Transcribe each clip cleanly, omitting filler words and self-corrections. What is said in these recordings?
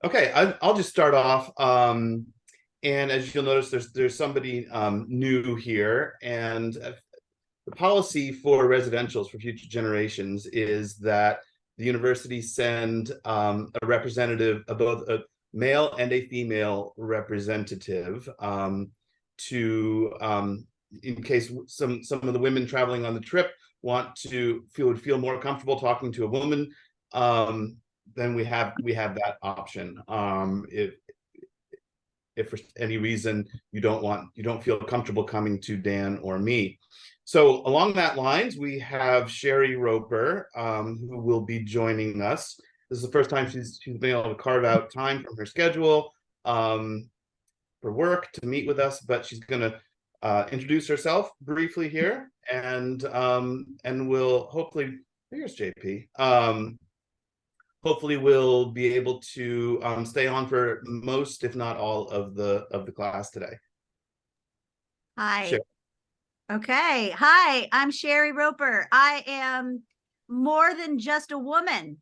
Okay, I'll just start off. And as you'll notice, there's somebody new here, and the policy for residentials for future generations is that the university send a representative, both a male and a female representative, to in case some of the women traveling on the trip would feel more comfortable talking to a woman. Then we have that option. If for any reason you don't feel comfortable coming to Dan or me. So along that lines, we have Sherry Roper, who will be joining us. This is the first time she's been able to carve out time from her schedule for work to meet with us, but she's going to introduce herself briefly here, and we'll hopefully, here's JP. Hopefully we'll be able to stay on for most, if not all, of the class today. Hi. Sure. Okay. Hi, I'm Sherry Roper. I am more than just a woman.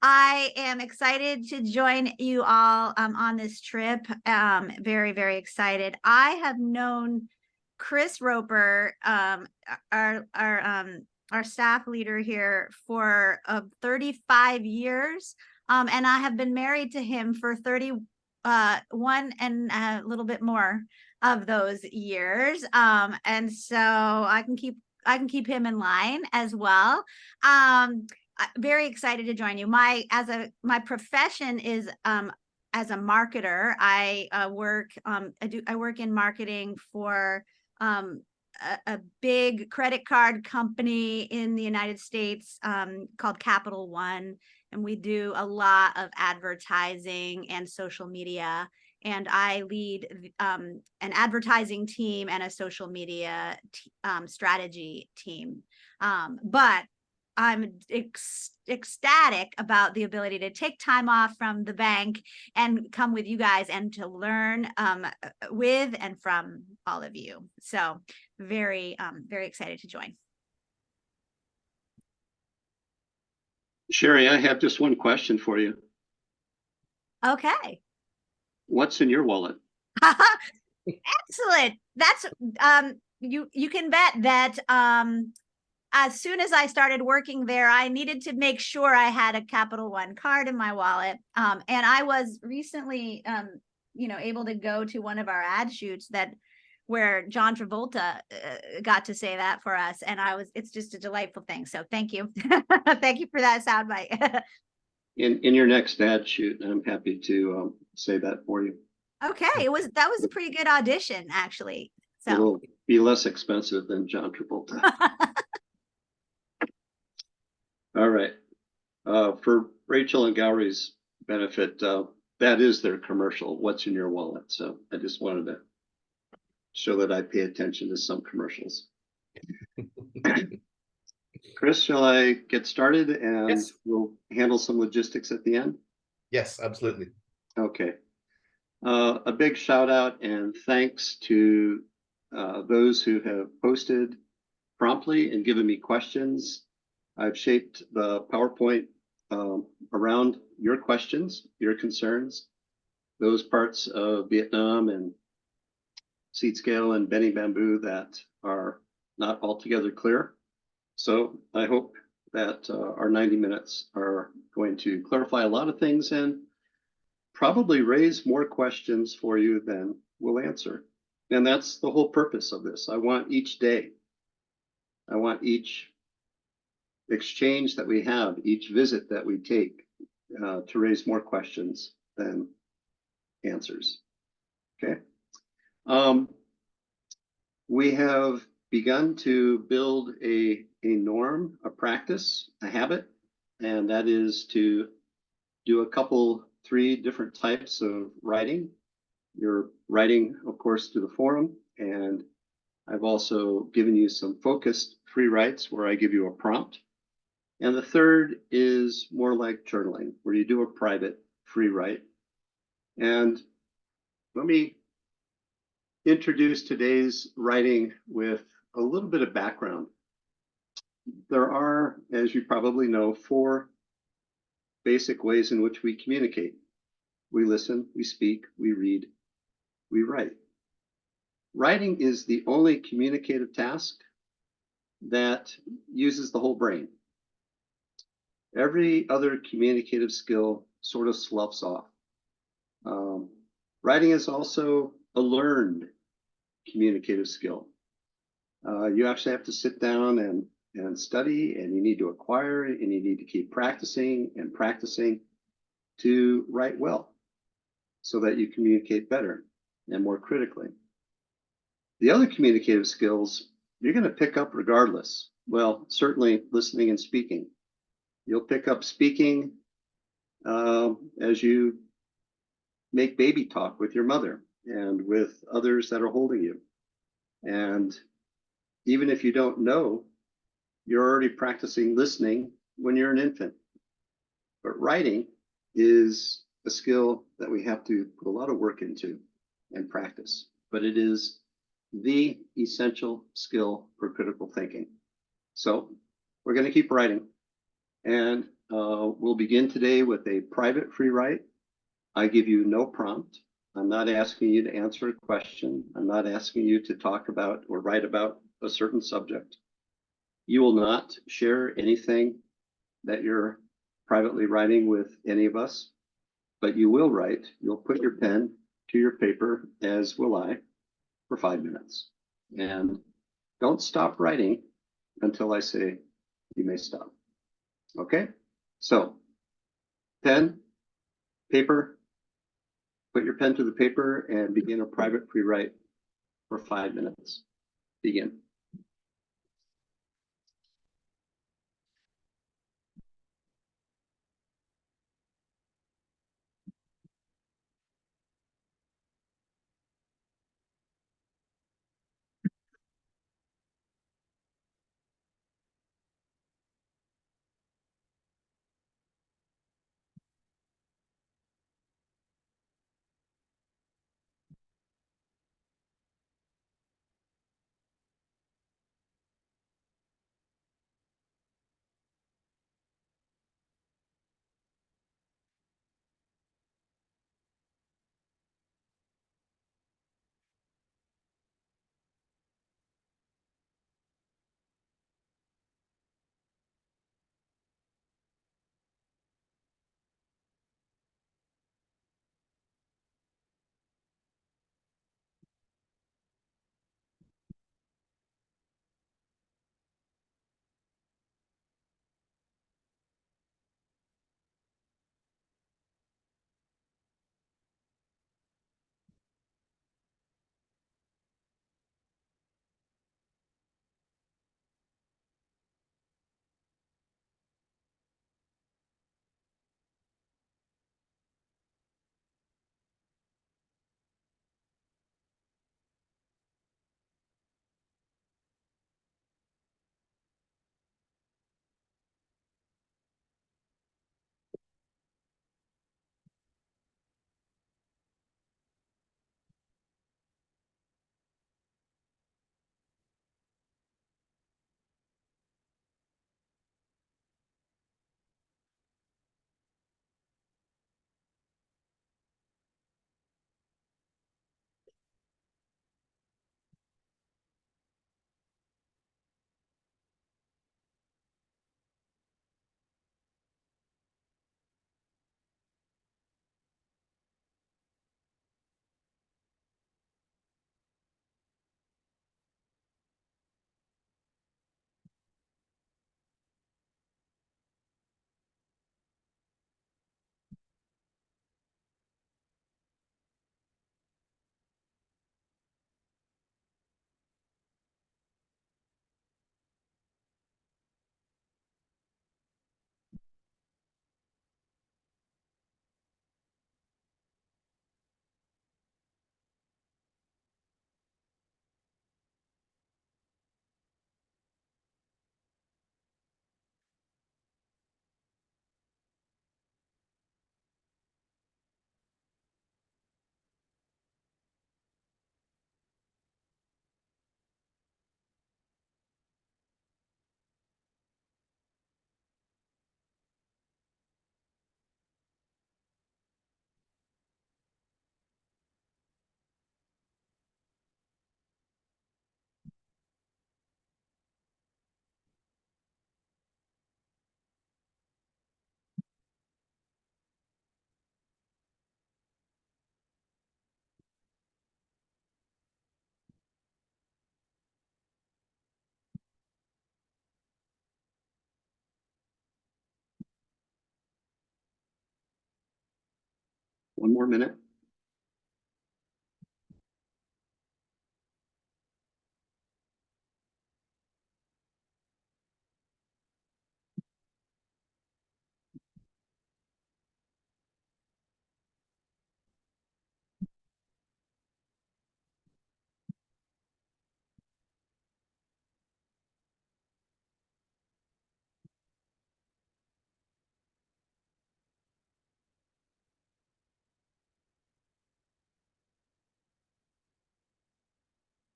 I am excited to join you all on this trip. Very, very excited. I have known Chris Roper, our staff leader here, for 35 years. And I have been married to him for 31 and a little bit more of those years. And so I can keep him in line as well. Very excited to join you. My profession is as a marketer. I work in marketing for a big credit card company in the United States called Capital One, and we do a lot of advertising and social media. And I lead an advertising team and a social media strategy team. But I'm ecstatic about the ability to take time off from the bank and come with you guys and to learn with and from all of you. So very, very excited to join. Sherry, I have just one question for you. Okay. What's in your wallet? Excellent. That's you can bet that as soon as I started working there, I needed to make sure I had a Capital One card in my wallet. And I was recently able to go to one of our ad shoots where John Travolta got to say that for us, and it's just a delightful thing. So thank you. Thank you for that soundbite. In your next ad shoot, I'm happy to say that for you. Okay, that was a pretty good audition, actually. So it'll be less expensive than John Travolta. All right. For Rachel and Gowry's benefit, that is their commercial, What's in Your Wallet? So I just wanted to show that I pay attention to some commercials. Chris, shall I get started and Yes. We'll handle some logistics at the end? Yes, absolutely. Okay. A big shout out and thanks to those who have posted promptly and given me questions. I've shaped the PowerPoint around your questions, your concerns, those parts of Vietnam and seed scale and bending bamboo that are not altogether clear. So I hope that our 90 minutes are going to clarify a lot of things and probably raise more questions for you than we'll answer. And that's the whole purpose of this. I want each exchange that we have, each visit that we take to raise more questions than answers. Okay. We have begun to build a norm, a practice, a habit, and that is to do three different types of writing. You're writing, of course, to the forum, and I've also given you some focused free writes where I give you a prompt. And the third is more like journaling, where you do a private free write. And let me introduce today's writing with a little bit of background. There are, as you probably know, 4 basic ways in which we communicate. we listen, we speak, we read, we write. Writing is the only communicative task that uses the whole brain. Every other communicative skill sort of sloughs off. Writing is also a learned communicative skill. You actually have to sit down and study, and you need to acquire it, and you need to keep practicing and practicing to write well so that you communicate better and more critically. The other communicative skills you're going to pick up regardless. Well, certainly listening and speaking. You'll pick up speaking as you make baby talk with your mother and with others that are holding you. And even if you don't know, you're already practicing listening when you're an infant. But writing is a skill that we have to put a lot of work into and practice. But it is the essential skill for critical thinking. So we're going to keep writing. And we'll begin today with a private free write. I give you no prompt. I'm not asking you to answer a question. I'm not asking you to talk about or write about a certain subject. You will not share anything that you're privately writing with any of us, but you will write. You'll put your pen to your paper, as will I, for 5 minutes. And don't stop writing until I say you may stop. Okay? So, pen, paper, put your pen to the paper and begin a private free write for 5 minutes. Begin. One more minute.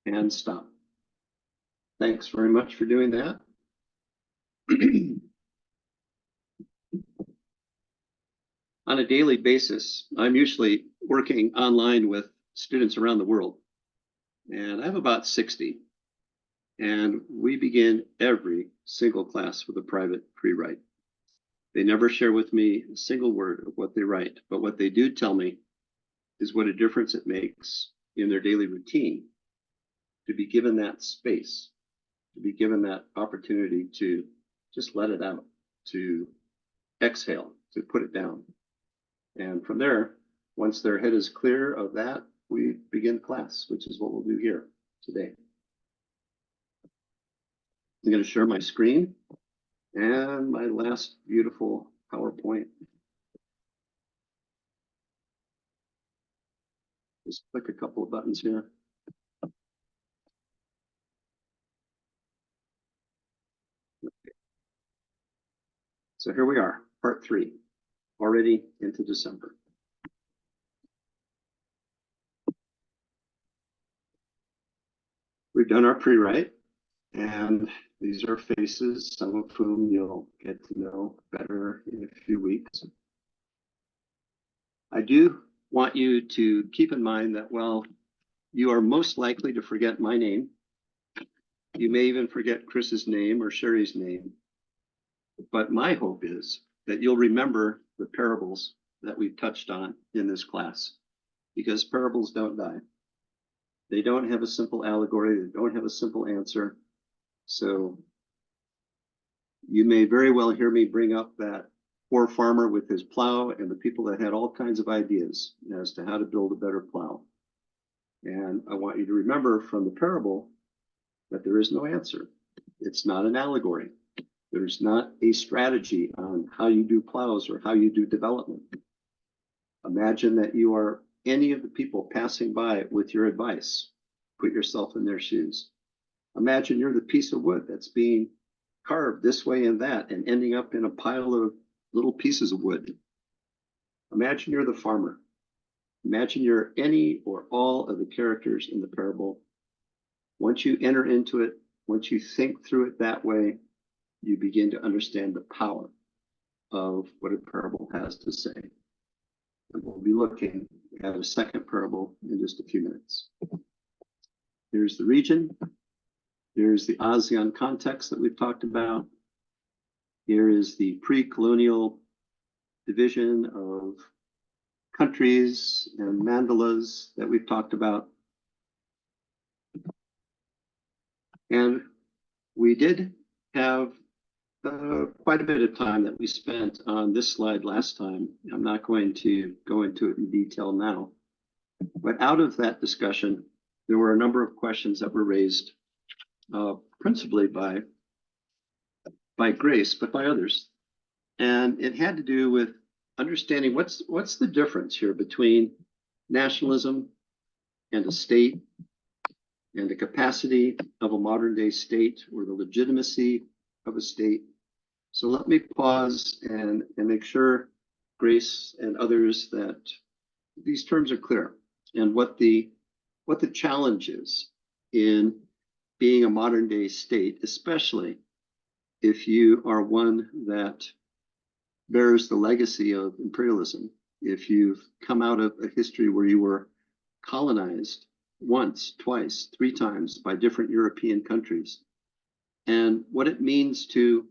And stop. Thanks very much for doing that. On a daily basis, I'm usually working online with students around the world, and I have about 60. And we begin every single class with a private pre-write. They never share with me a single word of what they write, but what they do tell me is what a difference it makes in their daily routine to be given that space, to be given that opportunity to just let it out, to exhale, to put it down. And from there, once their head is clear of that, we begin class, which is what we'll do here today. I'm going to share my screen and my last beautiful PowerPoint. Just click a couple of buttons here. Okay. So here we are, part 3, already into December. We've done our pre-write, and these are faces, some of whom you'll get to know better in a few weeks. I do want you to keep in mind that while you are most likely to forget my name, you may even forget Chris's name or Sherry's name, but my hope is that you'll remember the parables that we've touched on in this class, because parables don't die. They don't have a simple allegory. They don't have a simple answer. So you may very well hear me bring up that poor farmer with his plow and the people that had all kinds of ideas as to how to build a better plow. And I want you to remember from the parable that there is no answer. It's not an allegory. There's not a strategy on how you do plows or how you do development. Imagine that you are any of the people passing by with your advice. Put yourself in their shoes. Imagine you're the piece of wood that's being carved this way and that and ending up in a pile of little pieces of wood. Imagine you're the farmer. Imagine you're any or all of the characters in the parable. Once you enter into it, once you think through it that way, you begin to understand the power of what a parable has to say. And we'll be looking at a second parable in just a few minutes. Here's the region. Here's the ASEAN context that we've talked about. Here is the pre-colonial division of countries and mandalas that we've talked about. And we did have quite a bit of time that we spent on this slide last time. I'm not going to go into it in detail now. But out of that discussion, there were a number of questions that were raised, principally by Grace, but by others. And it had to do with understanding what's the difference here between nationalism and a state and the capacity of a modern day state or the legitimacy of a state. So let me pause and make sure, Grace and others, that these terms are clear and what the challenge is in being a modern day state, especially if you are one that bears the legacy of imperialism, if you've come out of a history where you were colonized once, twice, 3 times by different European countries, and what it means to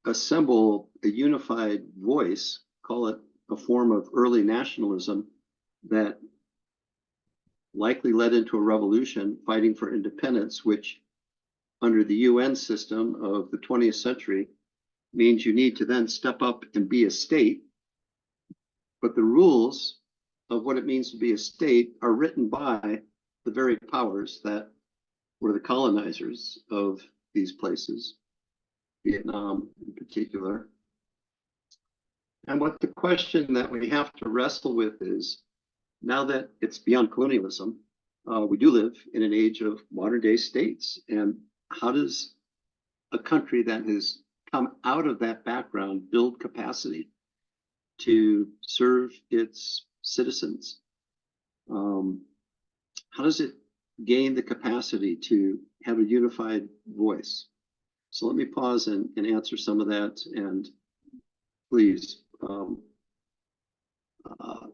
assemble a unified voice, call it a form of early nationalism that likely led into a revolution fighting for independence, which under the UN system of the 20th century means you need to then step up and be a state But the rules of what it means to be a state are written by the very powers that were the colonizers of these places, Vietnam in particular. And what the question that we have to wrestle with is, now that it's beyond colonialism, we do live in an age of modern day states. And how does a country that has come out of that background build capacity to serve its citizens? How does it gain the capacity to have a unified voice? So let me pause and answer some of that, and please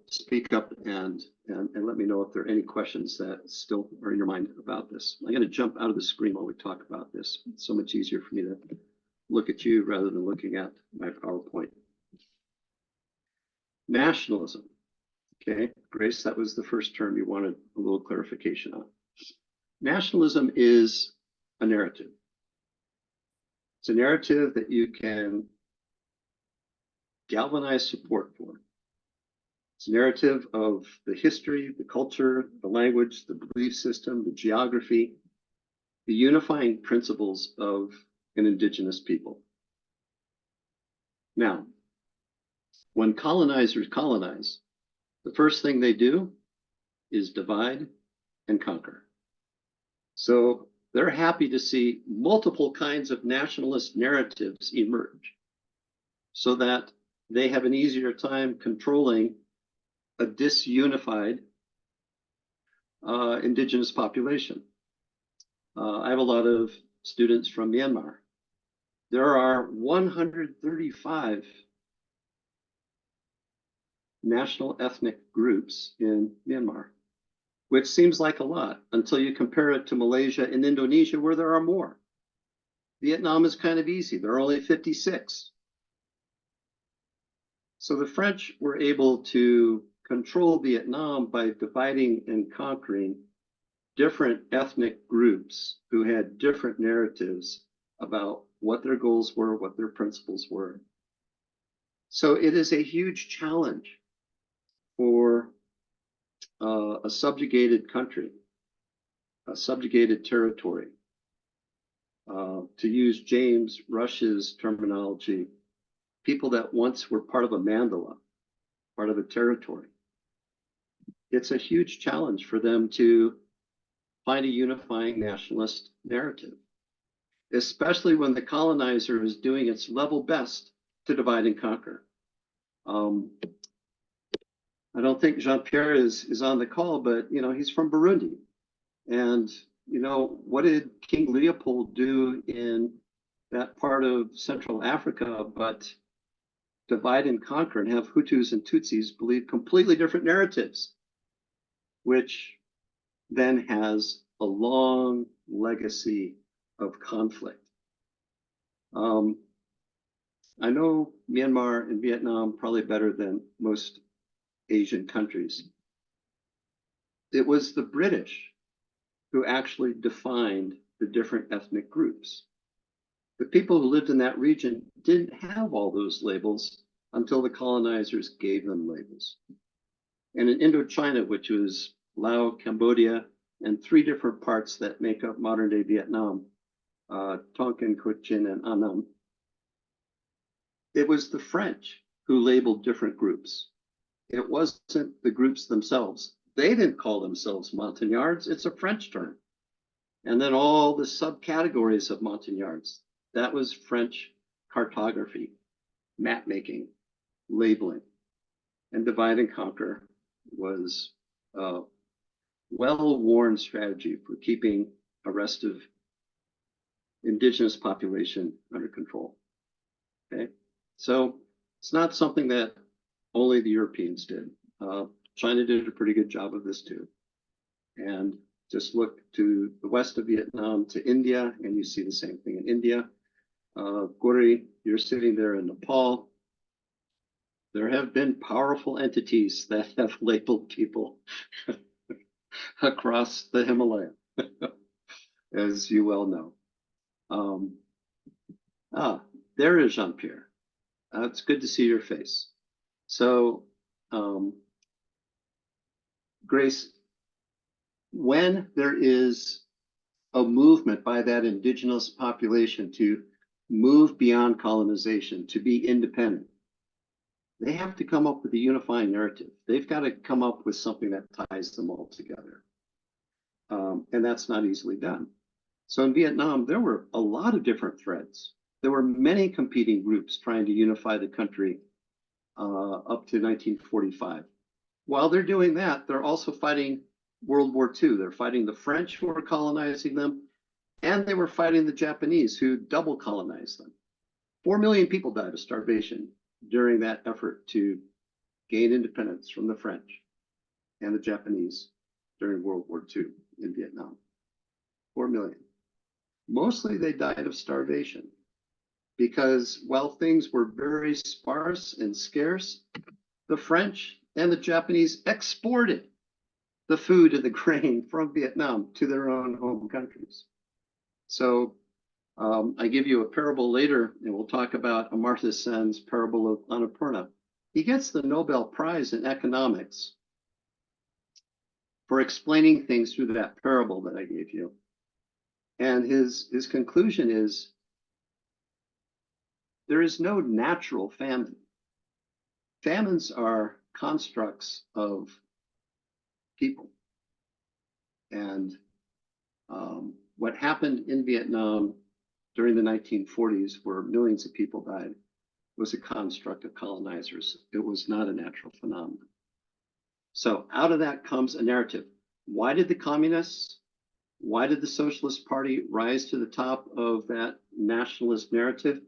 speak up and let me know if there are any questions that still are in your mind about this. I'm going to jump out of the screen while we talk about this. It's so much easier for me to look at you rather than looking at my PowerPoint. Nationalism. Okay, Grace, that was the first term you wanted a little clarification on. Nationalism is a narrative. It's a narrative that you can galvanize support for. It's a narrative of the history, the culture, the language, the belief system, the geography, the unifying principles of an indigenous people. Now, when colonizers colonize, the first thing they do is divide and conquer. So they're happy to see multiple kinds of nationalist narratives emerge so that they have an easier time controlling a disunified indigenous population. I have a lot of students from Myanmar. There are 135 national ethnic groups in Myanmar, which seems like a lot until you compare it to Malaysia and Indonesia, where there are more. Vietnam is kind of easy. There are only 56. So the French were able to control Vietnam by dividing and conquering different ethnic groups who had different narratives about what their goals were, what their principles were. So it is a huge challenge for a subjugated country, a subjugated territory, to use James Rush's terminology, people that once were part of a mandala, part of a territory. It's a huge challenge for them to find a unifying nationalist narrative, especially when the colonizer is doing its level best to divide and conquer. I don't think Jean-Pierre is on the call, but he's from Burundi. And what did King Leopold do in that part of Central Africa but divide and conquer and have Hutus and Tutsis believe completely different narratives, which then has a long legacy of conflict. I know Myanmar and Vietnam probably better than most Asian countries. It was the British who actually defined the different ethnic groups. The people who lived in that region didn't have all those labels until the colonizers gave them labels. And in Indochina, which was Laos, Cambodia, and 3 different parts that make up modern-day Vietnam, Tonkin, Cochin, and Annam, it was the French who labeled different groups. It wasn't the groups themselves. They didn't call themselves Montagnards. It's a French term. And then all the subcategories of Montagnards, that was French cartography, map making, labeling. And divide and conquer was a well-worn strategy for keeping a restive indigenous population under control. Okay, so it's not something that only the Europeans did. China did a pretty good job of this too. And just look to the west of Vietnam to India, and you see the same thing in India. Gori, you're sitting there in Nepal. There have been powerful entities that have labeled people across the Himalaya, as you well know. There is Jean-Pierre. It's good to see your face. So Grace, when there is a movement by that indigenous population to move beyond colonization, to be independent, they have to come up with a unifying narrative. They've got to come up with something that ties them all together. And that's not easily done. So in Vietnam, there were a lot of different threads. There were many competing groups trying to unify the country up to 1945. While they're doing that, they're also fighting World War II. They're fighting the French who were colonizing them, and they were fighting the Japanese who double colonized them. 4 million people died of starvation during that effort to gain independence from the French and the Japanese during World War II in Vietnam. 4 million. Mostly they died of starvation because while things were very sparse and scarce, the French and the Japanese exported the food and the grain from Vietnam to their own home countries. So I give you a parable later, and we'll talk about Amartya Sen's parable of Annapurna. He gets the Nobel Prize in economics for explaining things through that parable that I gave you. And his conclusion is, there is no natural famine. Famines are constructs of people. And what happened in Vietnam during the 1940s, where millions of people died, was a construct of colonizers. It was not a natural phenomenon. So out of that comes a narrative. Why did the communists, why did the Socialist Party rise to the top of that nationalist narrative?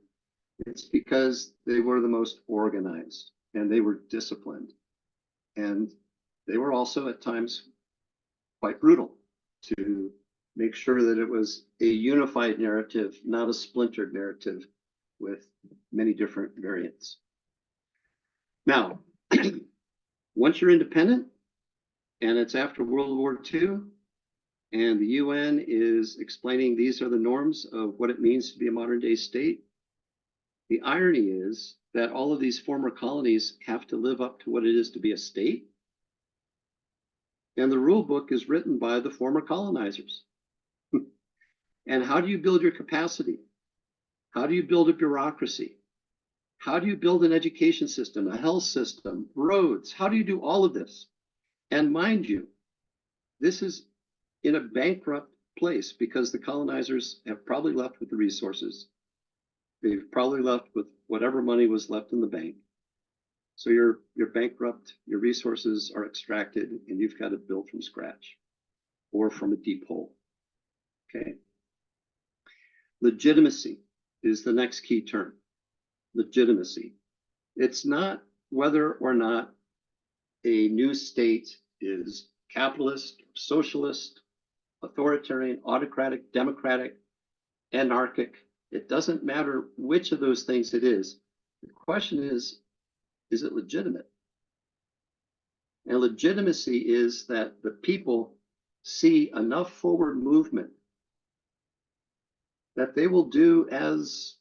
It's because they were the most organized and they were disciplined. And they were also at times quite brutal to make sure that it was a unified narrative, not a splintered narrative with many different variants. Now, once you're independent, and it's after World War II, and the UN is explaining these are the norms of what it means to be a modern day state, the irony is that all of these former colonies have to live up to what it is to be a state. And the rule book is written by the former colonizers. And how do you build your capacity? How do you build a bureaucracy? How do you build an education system, a health system, roads? How do you do all of this? And mind you, this is in a bankrupt place because the colonizers have probably left with the resources. They've probably left with whatever money was left in the bank. So you're bankrupt, your resources are extracted, and you've got to build from scratch or from a deep hole. Okay. Legitimacy is the next key term. Legitimacy. It's not whether or not a new state is capitalist, socialist, authoritarian, autocratic, democratic, anarchic. It doesn't matter which of those things it is. The question is it legitimate? And legitimacy is that the people see enough forward movement that they will do as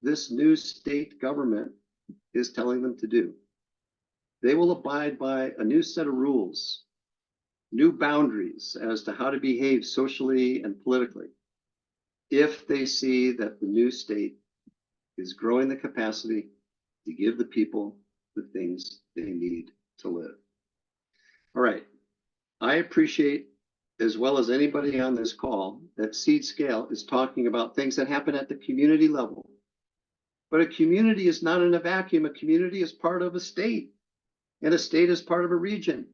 this new state government is telling them to do. They will abide by a new set of rules, new boundaries as to how to behave socially and politically, if they see that the new state is growing the capacity to give the people the things they need to live. All right. I appreciate, as well as anybody on this call, that Seed Scale is talking about things that happen at the community level. But a community is not in a vacuum. A community is part of a state, and a state is part of a region,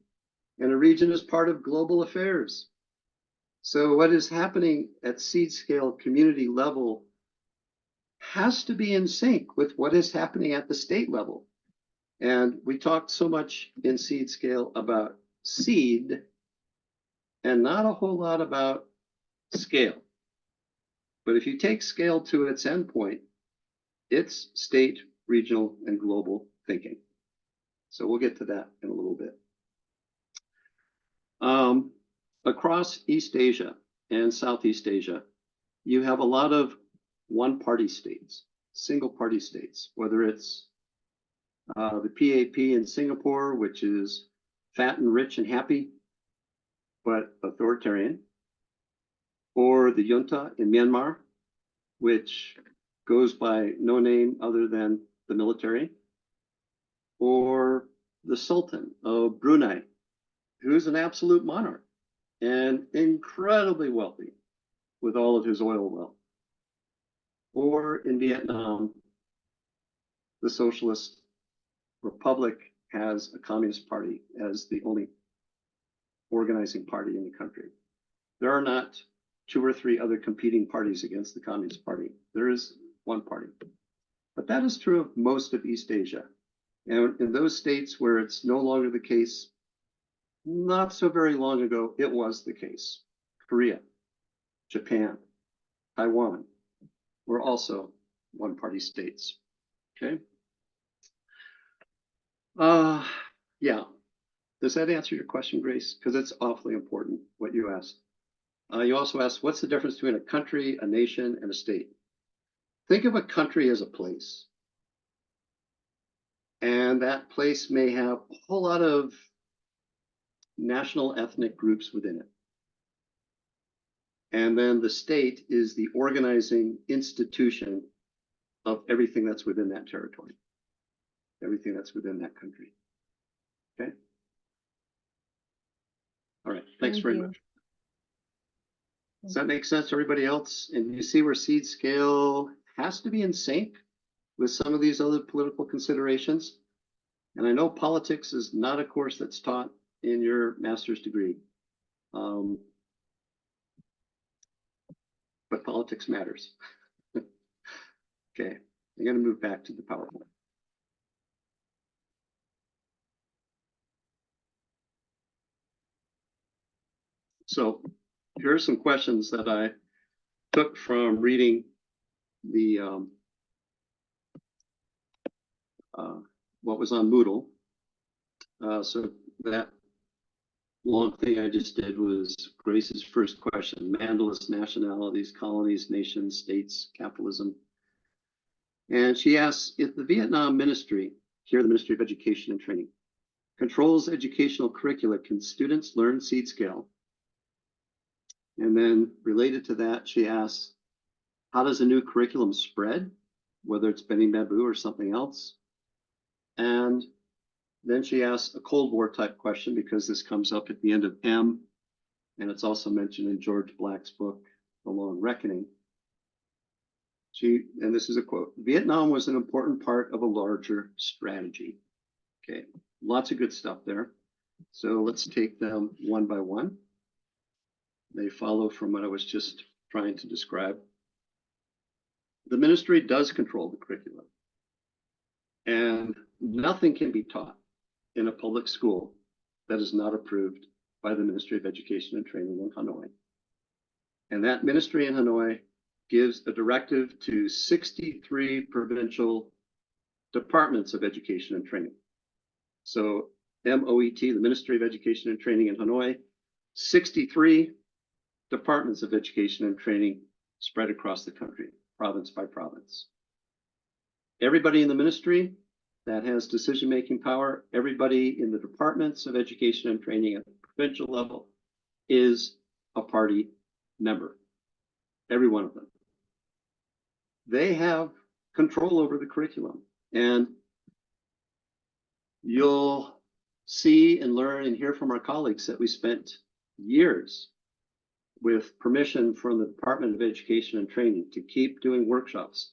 and a region is part of global affairs. So what is happening at Seed Scale community level has to be in sync with what is happening at the state level. And we talked so much in Seed Scale about seed and not a whole lot about scale. But if you take scale to its endpoint, it's state, regional, and global thinking. So we'll get to that in a little bit. Across East Asia and Southeast Asia, you have a lot of one-party states, single-party states, whether it's The PAP in Singapore, which is fat and rich and happy, but authoritarian, or the junta in Myanmar, which goes by no name other than the military, or the Sultan of Brunei, who's an absolute monarch and incredibly wealthy with all of his oil wealth, or in Vietnam, the Socialist Republic has a Communist Party as the only organizing party in the country. There are not two or three other competing parties against the Communist Party. There is one party. But that is true of most of East Asia. And in those states where it's no longer the case, not so very long ago, it was the case. Korea, Japan, Taiwan were also one-party states. Okay. Yeah. Does that answer your question, Grace? Because it's awfully important what you asked. You also asked, what's the difference between a country, a nation, and a state? Think of a country as a place. And that place may have a whole lot of national ethnic groups within it. And then the state is the organizing institution of everything that's within that territory, everything that's within that country. Okay. All right. Thanks very much. Does that make sense to everybody else? And you see where seed scale has to be in sync with some of these other political considerations. And I know politics is not a course that's taught in your master's degree. But politics matters. Okay, I'm going to move back to the PowerPoint. So here are some questions that I took from reading the what was on Moodle. So that long thing I just did was Grace's first question: Mandalist nationalities, colonies, nations, states, capitalism. And she asks, if the Vietnam Ministry, here the Ministry of Education and Training, controls educational curricula, can students learn seed scale? And then related to that, she asks, how does a new curriculum spread, whether it's Benny Babu or something else? And then she asks a Cold War type question, because this comes up at the end of M, and it's also mentioned in George Black's book, The Long Reckoning. And this is a quote: Vietnam was an important part of a larger strategy. Okay, lots of good stuff there. So let's take them one by one. They follow from what I was just trying to describe. The ministry does control the curriculum, and nothing can be taught in a public school that is not approved by the Ministry of Education and Training in Hanoi. And that ministry in Hanoi gives a directive to 63 provincial departments of education and training. So MOET, the Ministry of Education and Training in Hanoi, 63 departments of education and training spread across the country, province by province. Everybody in the ministry that has decision-making power, everybody in the departments of education and training at the provincial level is a party member, every one of them. They have control over the curriculum, and you'll see and learn and hear from our colleagues that we spent years with permission from the Department of Education and Training to keep doing workshops.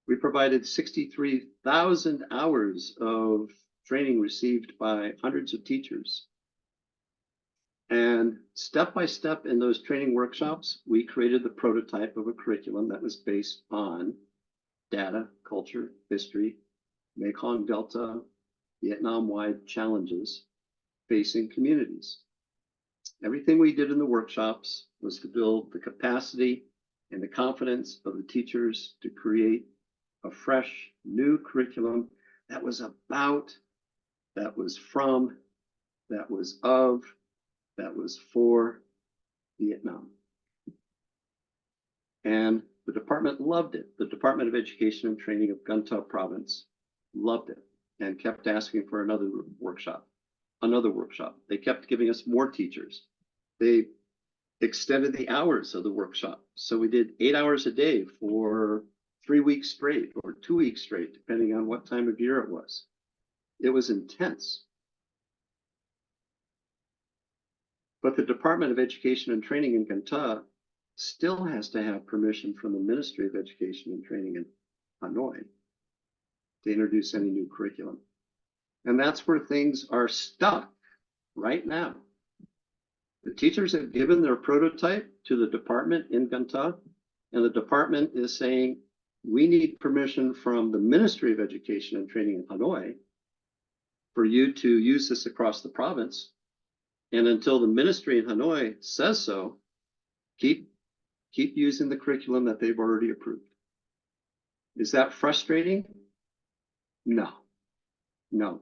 We provided 63,000 hours of training received by hundreds of teachers. And step by step in those training workshops, we created the prototype of a curriculum that was based on data, culture, history, Mekong Delta, Vietnam-wide challenges facing communities. Everything we did in the workshops was to build the capacity and the confidence of the teachers to create a fresh, new curriculum that was about, that was from, that was of, that was for Vietnam. And the department loved it. The Department of Education and Training of Gan Tho Province loved it. and kept asking for another workshop. They kept giving us more teachers. They extended the hours of the workshop. So we did 8 hours a day for 3 weeks straight or 2 weeks straight, depending on what time of year it was. It was intense. But the Department of Education and Training in Kanta still has to have permission from the Ministry of Education and Training in Hanoi to introduce any new curriculum. And that's where things are stuck right now. The teachers have given their prototype to the department in Kanta, and the department is saying, we need permission from the Ministry of Education and Training in Hanoi for you to use this across the province. And until the ministry in Hanoi says so, keep using the curriculum that they've already approved. Is that frustrating? No.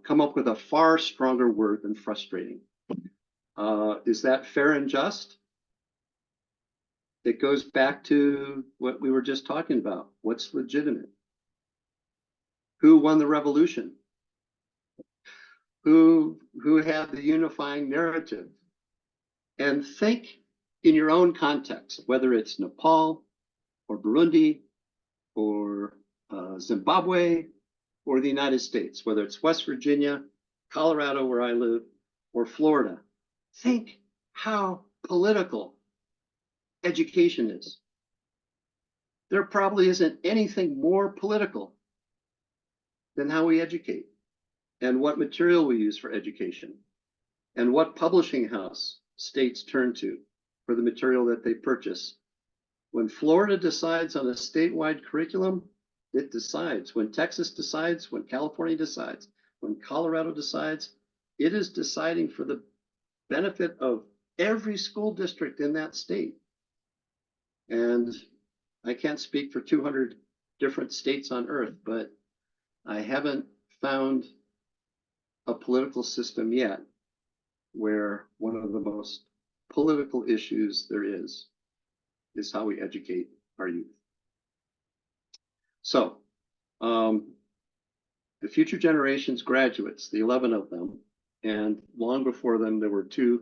Come up with a far stronger word than frustrating. Is that fair and just? It goes back to what we were just talking about. What's legitimate? Who won the revolution? Who had the unifying narrative? And think in your own context, whether it's Nepal or Burundi or Zimbabwe or the United States, whether it's West Virginia, Colorado, where I live, or Florida. Think how political education is. There probably isn't anything more political than how we educate and what material we use for education and what publishing house states turn to for the material that they purchase. When Florida decides on a statewide curriculum, it decides. When Texas decides, when California decides, when Colorado decides, it is deciding for the benefit of every school district in that state. And I can't speak for 200 different states on earth, but I haven't found a political system yet where one of the most political issues there is how we educate our youth. So the Future Generations graduates, the 11 of them, and long before them, there were 2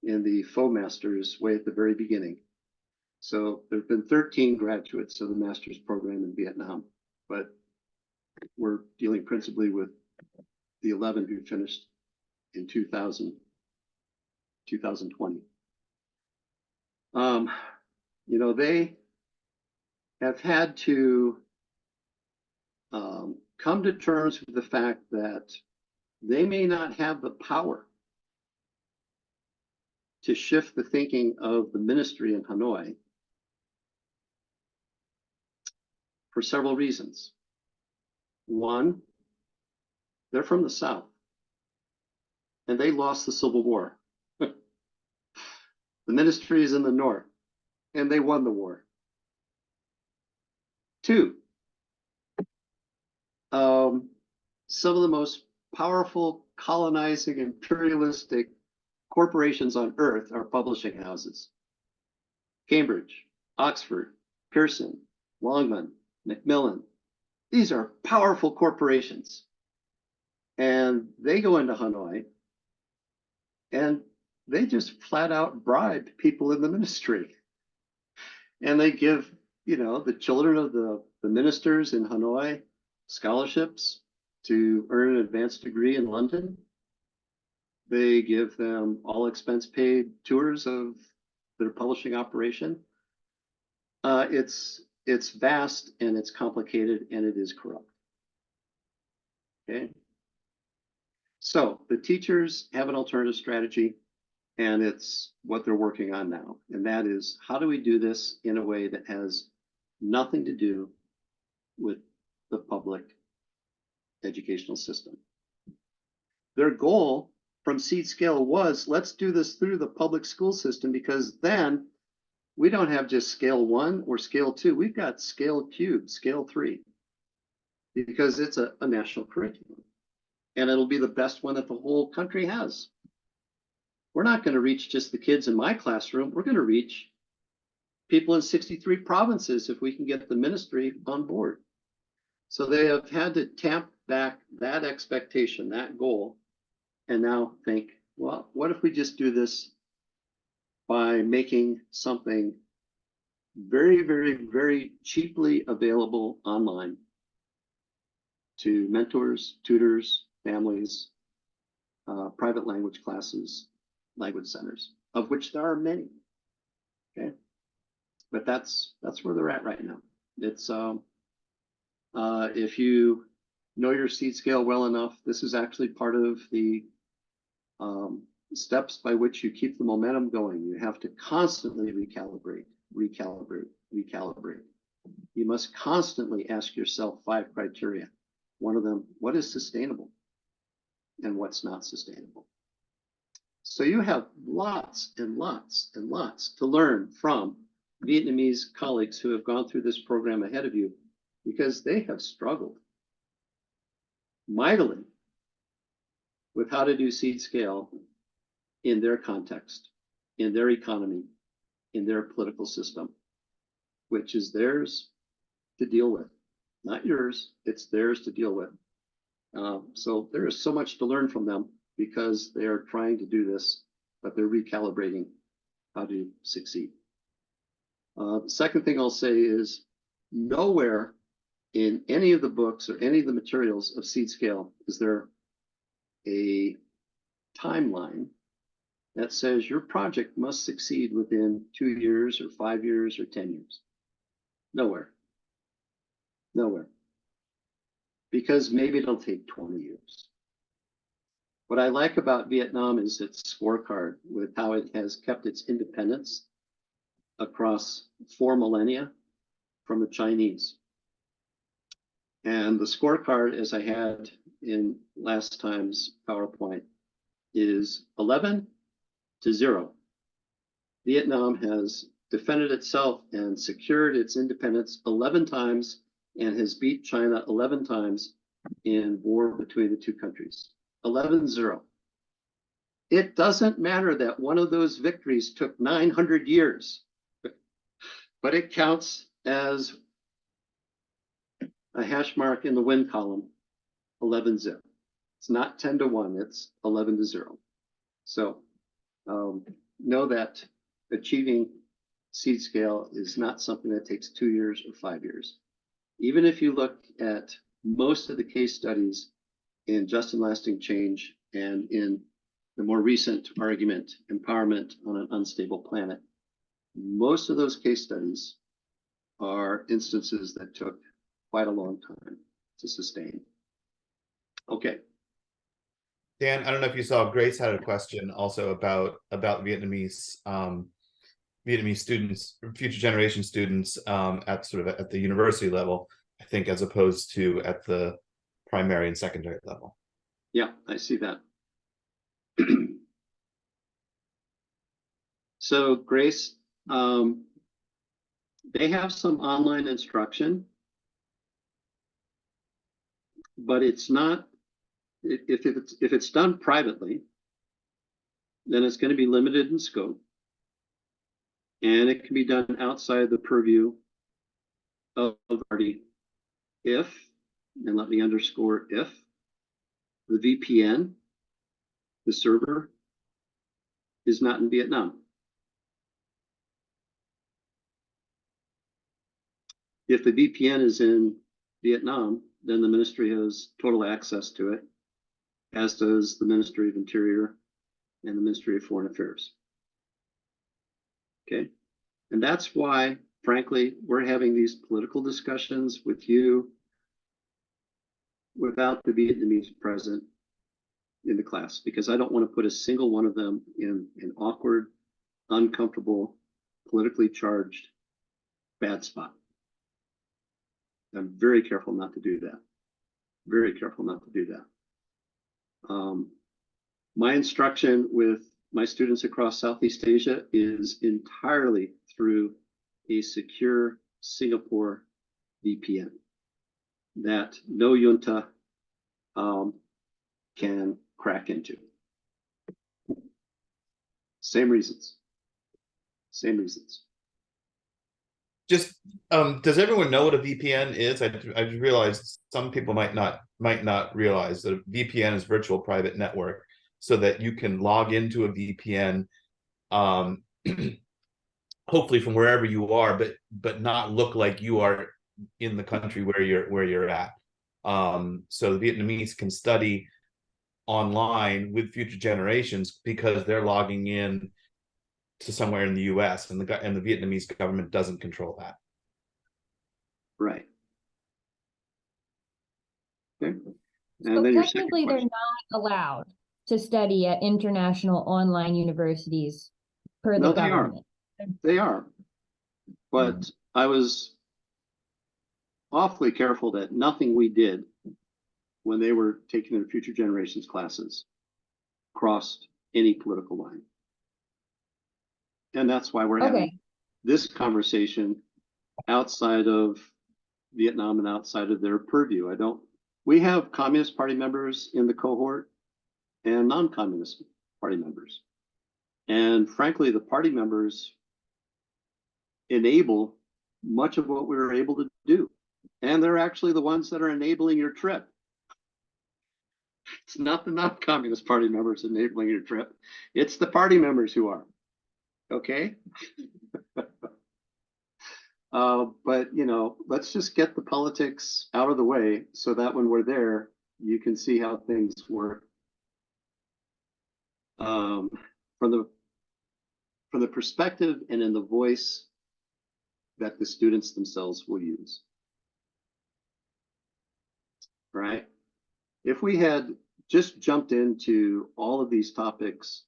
in the Faux Masters way at the very beginning. So there have been 13 graduates of the master's program in Vietnam, but we're dealing principally with the 11 who finished in 2020. They have had to come to terms with the fact that they may not have the power to shift the thinking of the ministry in Hanoi for several reasons. One, they're from the South and they lost the Civil War. The ministry is in the North and they won the war. 2, some of the most powerful colonizing imperialistic corporations on earth are publishing houses. Cambridge, Oxford, Pearson, Longman, Macmillan. These are powerful corporations. And they go into Hanoi and they just flat out bribe people in the ministry. And they give, the children of the ministers in Hanoi scholarships to earn an advanced degree in London. They give them all expense paid tours of their publishing operation. It's vast and it's complicated and it is corrupt. Okay. So the teachers have an alternative strategy and it's what they're working on now. And that is, how do we do this in a way that has nothing to do with the public educational system? Their goal from seed scale was, let's do this through the public school system, because then we don't have just scale 1 or scale 2. We've got scale cubed, scale 3, because it's a national curriculum and it'll be the best one that the whole country has. We're not going to reach just the kids in my classroom. We're going to reach people in 63 provinces if we can get the ministry on board. So they have had to tamp back that expectation, that goal, and now think, well, what if we just do this by making something very, very, very cheaply available online to mentors, tutors, families, private language classes, language centers, of which there are many. Okay, but that's where they're at right now. It's if you know your seed scale well enough, this is actually part of the steps by which you keep the momentum going. You have to constantly recalibrate, recalibrate, recalibrate. You must constantly ask yourself 5 criteria. One of them, what is sustainable and what's not sustainable? So you have lots and lots and lots to learn from Vietnamese colleagues who have gone through this program ahead of you, because they have struggled mightily with how to do seed scale in their context, in their economy, in their political system, which is theirs to deal with. Not yours, it's theirs to deal with. So there is so much to learn from them, because they are trying to do this, but they're recalibrating how to succeed. The second thing I'll say is, nowhere in any of the books or any of the materials of seed scale is there a timeline that says your project must succeed within 2 years or 5 years or 10 years. Nowhere. Nowhere. Because maybe it'll take 20 years. What I like about Vietnam is its scorecard, with how it has kept its independence across 4 millennia from the Chinese. And the scorecard, as I had in last time's PowerPoint, is 11 to 0. Vietnam has defended itself and secured its independence 11 times and has beat China 11 times in war between the two countries. 11-0. It doesn't matter that one of those victories took 900 years, but it counts as a hash mark in the win column, 11-0. It's not 10 to 1, it's 11 to 0. So know that achieving seed scale is not something that takes 2 years or 5 years. Even if you look at most of the case studies in Just and Lasting Change and in the more recent argument, Empowerment on an Unstable Planet, most of those case studies are instances that took quite a long time to sustain. Okay. Dan, I don't know if you saw, Grace had a question also about Vietnamese Vietnamese students, future generation students, at sort of at the university level, I think, as opposed to at the primary and secondary level. Yeah, I see that. So Grace, they have some online instruction, but it's not, if it's done privately, then it's going to be limited in scope, and it can be done outside the purview of party if, and let me underscore if, the VPN, the server, is not in Vietnam. If the VPN is in Vietnam, then the ministry has total access to it, as does the Ministry of Interior and the Ministry of Foreign Affairs. Okay, and that's why, frankly, we're having these political discussions with you without the Vietnamese present in the class, because I don't want to put a single one of them in an awkward, uncomfortable, politically charged, bad spot. I'm very careful not to do that. Very careful not to do that. My instruction with my students across Southeast Asia is entirely through a secure Singapore VPN that no junta can crack into. Same reasons. Same reasons. Just, does everyone know what a VPN is? I realized some people might not might not realize that a VPN is virtual private network, so that you can log into a VPN, hopefully from wherever you are, but not look like you are in the country where you're at. So the Vietnamese can study online with future generations because they're logging in to somewhere in the US, and the Vietnamese government doesn't control that. Right. Okay. And So then your second technically, they're question. not allowed to study at international online universities per No, the they are. government. They are. But I was awfully careful that nothing we did when they were taking their future generations classes crossed any political line. And that's why we're having Okay, this conversation outside of Vietnam and outside of their purview. We have Communist Party members in the cohort and non-Communist Party members. And frankly, the party members enable much of what we were able to do. And they're actually the ones that are enabling your trip. It's not the non-Communist Party members enabling your trip. It's the party members who are. Okay? But, let's just get the politics out of the way so that when we're there, you can see how things work. From the perspective and in the voice that the students themselves will use. Right? If we had just jumped into all of these topics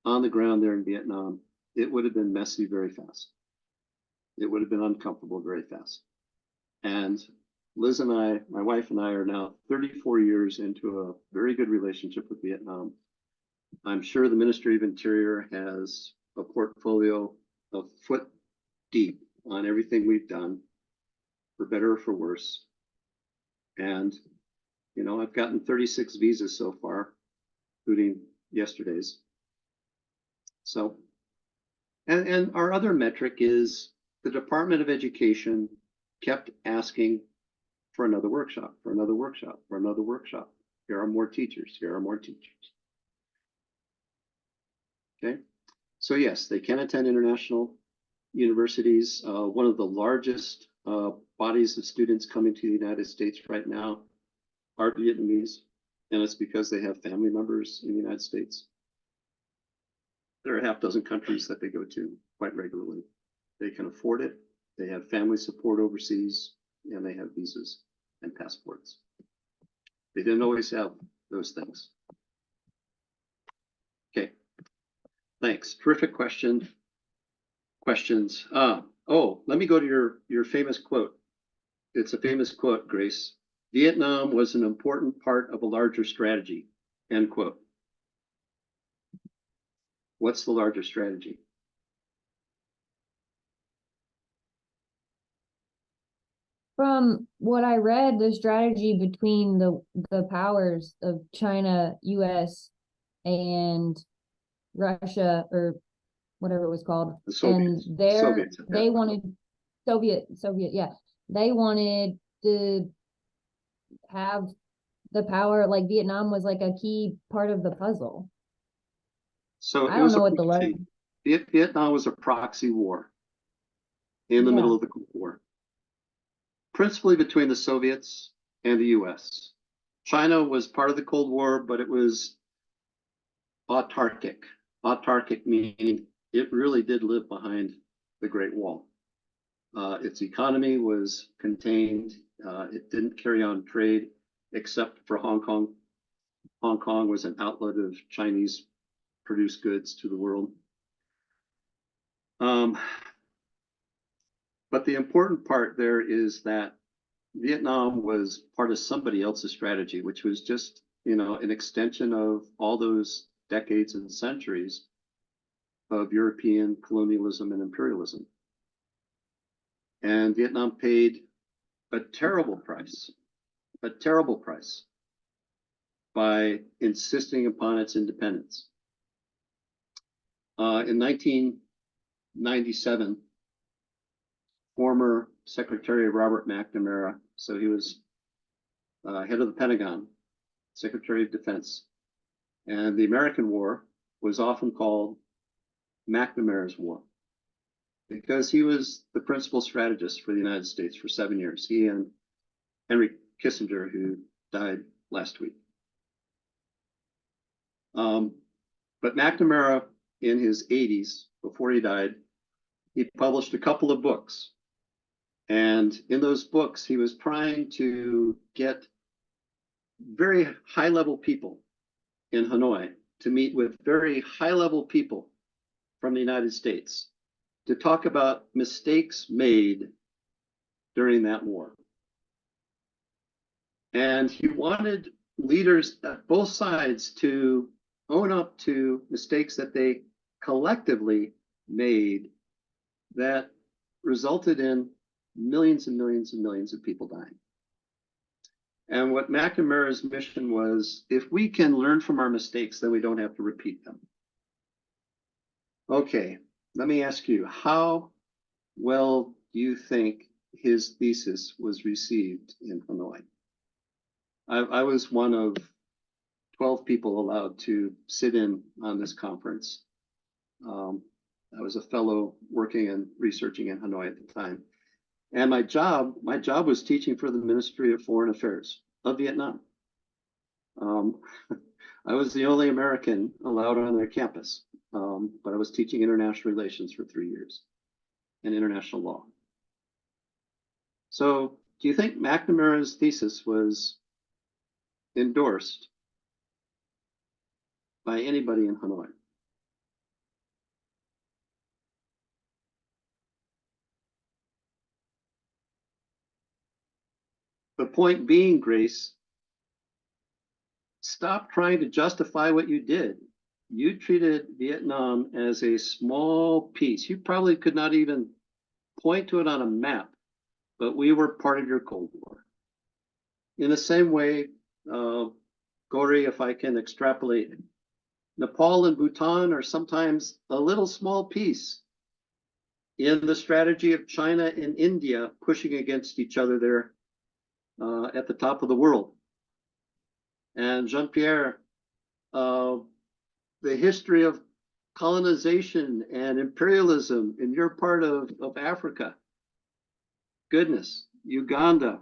on the ground there in Vietnam, it would have been messy very fast. It would have been uncomfortable very fast. And Liz and I, my wife and I, are now 34 years into a very good relationship with Vietnam. I'm sure the Ministry of Interior has a portfolio a foot deep on everything we've done, for better or for worse. And, I've gotten 36 visas so far, including yesterday's. So, and our other metric is the Department of Education kept asking for another workshop, for another workshop, for another workshop. Here are more teachers. Here are more teachers. Okay. So yes, they can attend international universities. One of the largest bodies of students coming to the United States right now are Vietnamese, and it's because they have family members in the United States. There are a half dozen countries that they go to quite regularly. They can afford it. They have family support overseas, and they have visas and passports. They didn't always have those things. Okay, thanks. Terrific questions. Let me go to your famous quote. It's a famous quote, Grace. Vietnam was an important part of a larger strategy, end quote. What's the larger strategy? from what I read, the strategy between the powers of China, US, and Russia, or whatever it was called, The Soviets. and Soviets, they wanted Soviet, yeah, they wanted to have the power. Like Vietnam was like a key part of the puzzle. So I don't know what the proxy. Vietnam was a proxy war in the middle of the Cold War, principally between the Soviets and the US. China was part of the Cold War, but it was autarkic. Autarkic meaning it really did live behind the Great Wall. Its economy was contained. It didn't carry on trade except for Hong Kong. Hong Kong was an outlet of Chinese produced goods to the world. But the important part there is that Vietnam was part of somebody else's strategy, which was just, an extension of all those decades and centuries of European colonialism and imperialism. And Vietnam paid a terrible price by insisting upon its independence. In 1997, former Secretary Robert McNamara, so he was head of the Pentagon, Secretary of Defense. And the American War was often called McNamara's War because he was the principal strategist for the United States for 7 years. He and Henry Kissinger, who died last week. But McNamara, in his 80s, before he died, he published a couple of books. And in those books, he was trying to get very high-level people in Hanoi to meet with very high-level people from the United States to talk about mistakes made during that war. And he wanted leaders at both sides to own up to mistakes that they collectively made that resulted in millions and millions and millions of people dying. And what McNamara's mission was, if we can learn from our mistakes, then we don't have to repeat them. Okay, let me ask you, how well do you think his thesis was received in Hanoi? I was one of 12 people allowed to sit in on this conference. I was a fellow working and researching in Hanoi at the time. And my job was teaching for the Ministry of Foreign Affairs of Vietnam. I was the only American allowed on their campus, but I was teaching international relations for 3 years and international law. So do you think McNamara's thesis was endorsed by anybody in Hanoi? The point being, Grace, stop trying to justify what you did. You treated Vietnam as a small piece. You probably could not even point to it on a map, but we were part of your Cold War. In the same way, Gauri, if I can extrapolate, Nepal and Bhutan are sometimes a little small piece in the strategy of China and India pushing against each other there at the top of the world. And Jean-Pierre, the history of colonization and imperialism in your part of Africa, goodness, Uganda,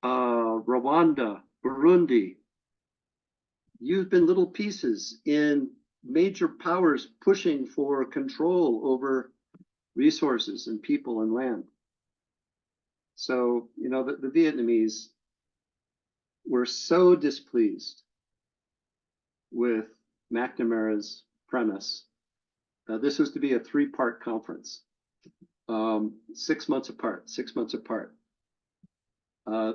Rwanda, Burundi, you've been little pieces in major powers pushing for control over resources and people and land. So, you know, the Vietnamese were so displeased with McNamara's premise. This was to be a 3-part conference, 6 months apart, 6 months apart.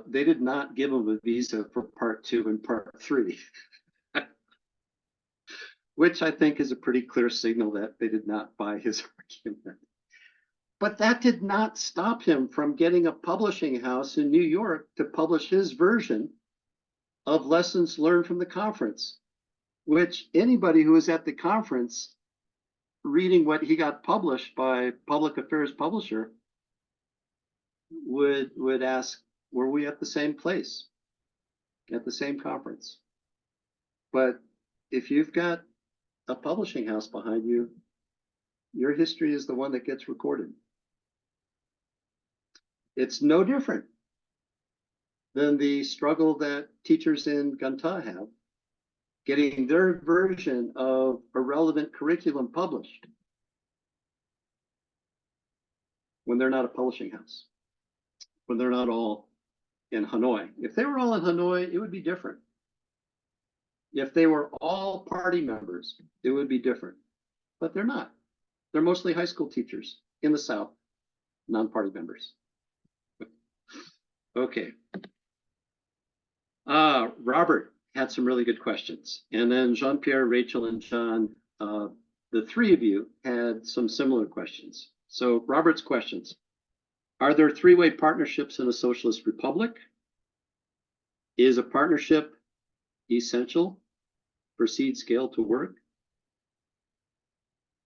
They did not give him a visa for part 2 and part 3, which I think is a pretty clear signal that they did not buy his argument. But that did not stop him from getting a publishing house in New York to publish his version of lessons learned from the conference, which anybody who was at the conference reading what he got published by Public Affairs Publisher would ask, were we at the same place, at the same conference? But if you've got a publishing house behind you, your history is the one that gets recorded. It's no different than the struggle that teachers in Ganta have, getting their version of a relevant curriculum published when they're not a publishing house, when they're not all in Hanoi. If they were all in Hanoi, it would be different. If they were all party members, it would be different. But they're not. They're mostly high school teachers in the South, non-party members. Okay. Robert had some really good questions. And then Jean-Pierre, Rachel, and John, the 3 of you had some similar questions. So Robert's questions. Are there 3-way partnerships in a socialist republic? Is a partnership essential for seed scale to work?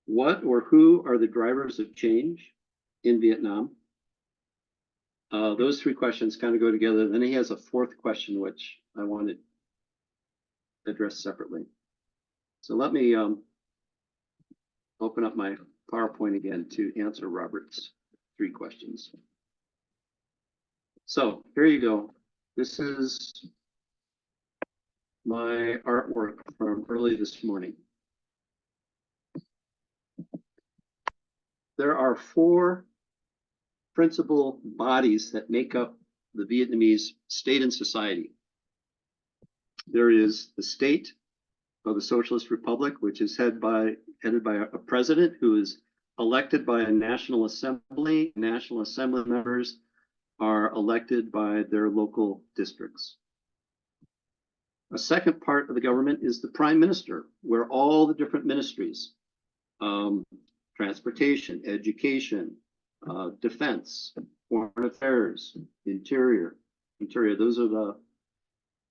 What or who are the drivers of change in Vietnam? Those three questions kind of go together. Then he has a fourth question, which I want to address separately. So let me open up my PowerPoint again to answer Robert's three questions. So here you go. This is my artwork from early this morning. There are four principal bodies that make up the Vietnamese state and society. There is the state of the Socialist Republic, which is headed by a president who is elected by a National Assembly. National Assembly members are elected by their local districts. A second part of the government is the prime minister, where all the different ministries, transportation, education, defense, foreign affairs, interior, those are the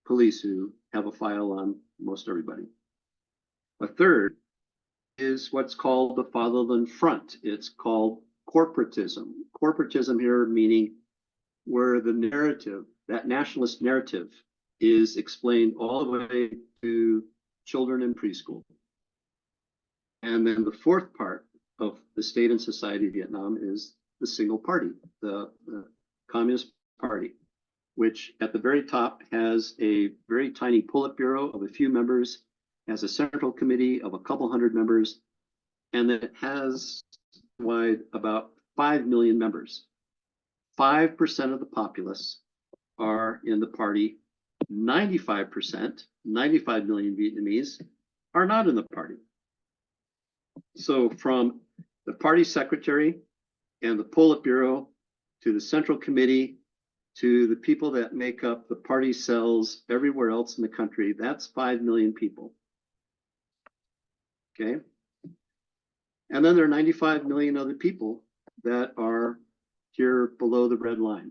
police who have a file on most everybody. A third is what's called the Fatherland Front. It's called corporatism. Corporatism here meaning where the narrative, that nationalist narrative, is explained all the way to children in preschool. And then the fourth part of the state and society of Vietnam is the single party, the Communist Party, which at the very top has a very tiny Politburo of a few members, has a central committee of a couple hundred members, and that has wide about 5 million members. 5% of the populace are in the party. 95%, 95 million Vietnamese, are not in the party. So from the party secretary and the Politburo to the central committee to the people that make up the party cells everywhere else in the country, that's 5 million people. Okay. And then there are 95 million other people that are here below the red line.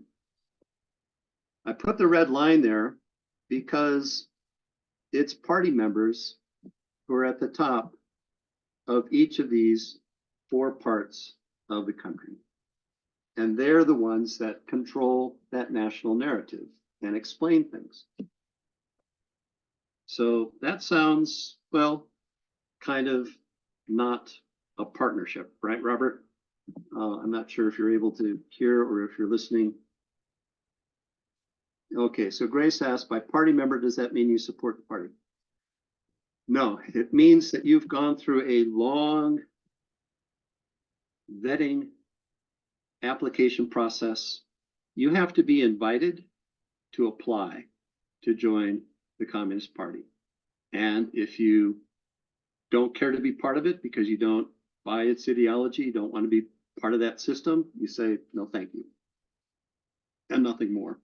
I put the red line there because it's party members who are at the top of each of these four parts of the country. And they're the ones that control that national narrative and explain things. So that sounds, well, kind of not a partnership, right, Robert? I'm not sure if you're able to hear or if you're listening. Okay, so Grace asked, by party member, does that mean you support the party? No, it means that you've gone through a long vetting application process. You have to be invited to apply to join the Communist Party. And if you don't care to be part of it because you don't buy its ideology, you don't want to be part of that system, you say, no, thank you. And nothing more.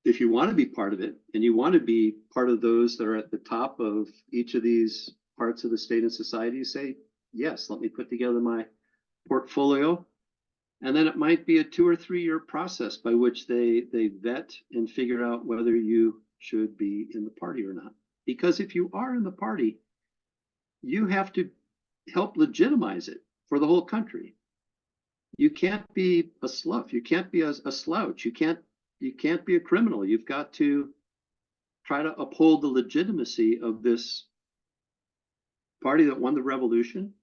If you want to be part of it and you want to be part of those that are at the top of each of these parts of the state and society, you say, yes, let me put together my portfolio. And then it might be a 2 or 3 year process by which they vet and figure out whether you should be in the party or not. Because if you are in the party, you have to help legitimize it for the whole country. You can't be a slough. You can't be a slouch. You can't be a criminal. You've got to try to uphold the legitimacy of this party that won the revolution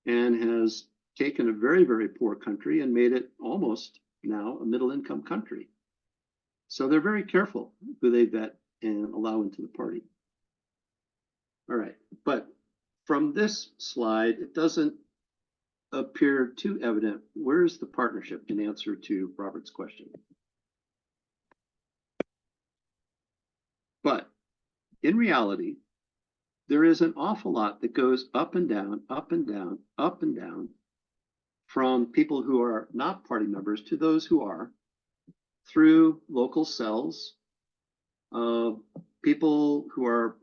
and has taken a very, very poor country and made it almost now a middle-income country. So they're very careful who they vet and allow into the party. All right, but from this slide, it doesn't appear too evident. Where's the partnership in answer to Robert's question? But in reality, there is an awful lot that goes up and down, up and down, up and down, from people who are not party members to those who are, through local cells, people who are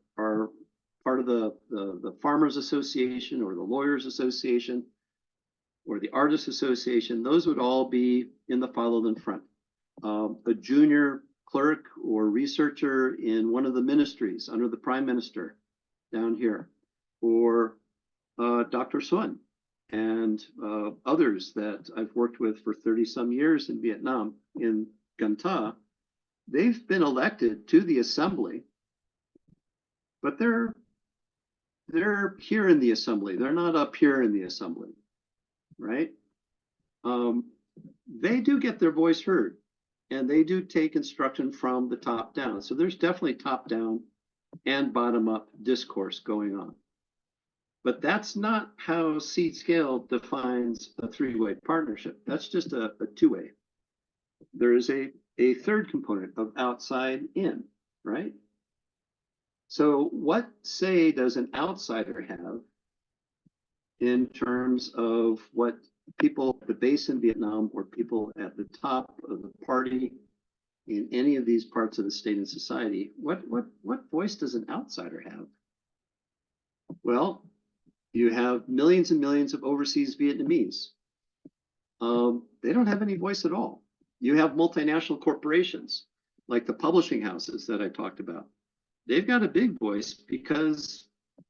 part of the Farmers Association or the Lawyers Association or the Artists Association. Those would all be in the Fatherland Front. A junior clerk or researcher in one of the ministries under the Prime Minister down here, or Dr. Sun and others that I've worked with for 30 some years in Vietnam, in Gan Ta, they've been elected to the assembly, but they're here in the assembly. They're not up here in the assembly, right? They do get their voice heard, and they do take instruction from the top down. So there's definitely top down and bottom up discourse going on. But that's not how seed scale defines a three-way partnership. That's just a two-way. There is a third component of outside in, right? So what say does an outsider have in terms of what people at the base in Vietnam or people at the top of the party in any of these parts of the state and society, what voice does an outsider have? Well, you have millions and millions of overseas Vietnamese. They don't have any voice at all. You have multinational corporations like the publishing houses that I talked about. They've got a big voice because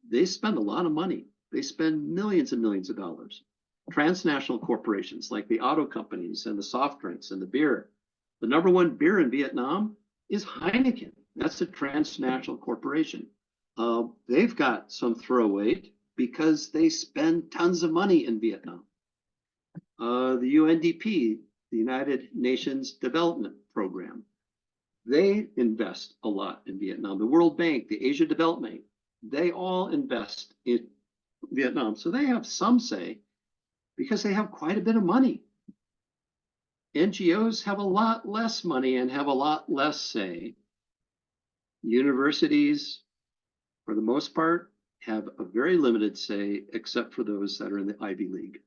they spend a lot of money. They spend millions and millions of dollars. Transnational corporations like the auto companies and the soft drinks and the beer. The number one beer in Vietnam is Heineken. That's a transnational corporation. They've got some throw weight because they spend tons of money in Vietnam. The UNDP, the United Nations Development Program, they invest a lot in Vietnam. The World Bank, the Asia Development, they all invest in Vietnam. So they have some say because they have quite a bit of money. NGOs have a lot less money and have a lot less say. Universities, for the most part, have a very limited say, except for those that are in the Ivy League.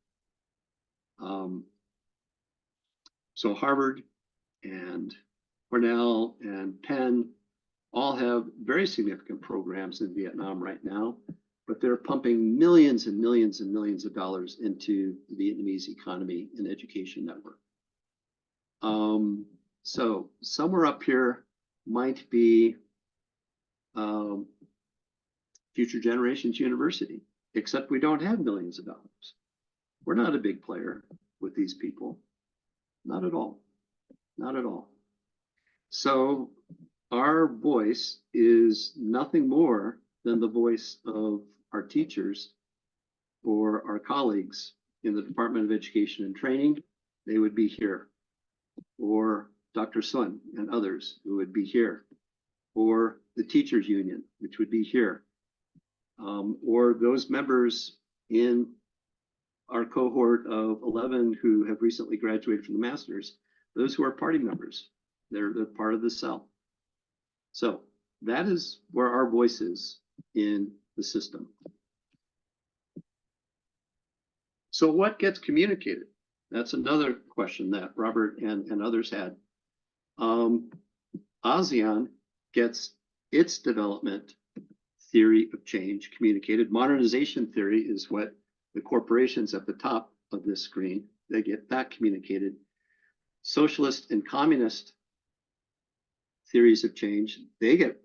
So Harvard and Cornell and Penn all have very significant programs in Vietnam right now, but they're pumping millions and millions and millions of dollars into the Vietnamese economy and education network. So somewhere up here might be Future Generations University, except we don't have millions of dollars. We're not a big player with these people. Not at all. Not at all. So our voice is nothing more than the voice of our teachers or our colleagues in the Department of Education and Training. They would be here. Or Dr. Sun and others who would be here. Or the teachers union, which would be here. Or those members in our cohort of 11 who have recently graduated from the masters, those who are party members, they're part of the cell. So that is where our voice is in the system. So what gets communicated? That's another question that Robert and others had. ASEAN gets its development theory of change communicated. Modernization theory is what the corporations at the top of this screen, they get that communicated. Socialist and communist theories of change, they get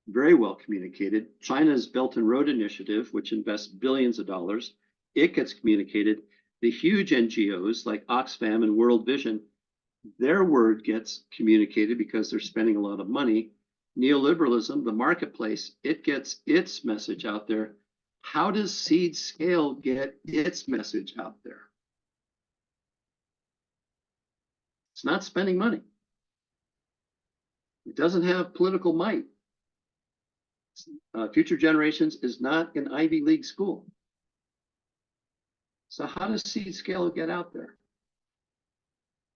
very well communicated. China's Belt and Road Initiative, which invests billions of dollars, it gets communicated. The huge NGOs like Oxfam and World Vision, their word gets communicated because they're spending a lot of money. Neoliberalism, the marketplace, it gets its message out there. How does Seed Scale get its message out there? It's not spending money. It doesn't have political might. Future Generations is not an Ivy League school. So how does Seed Scale get out there?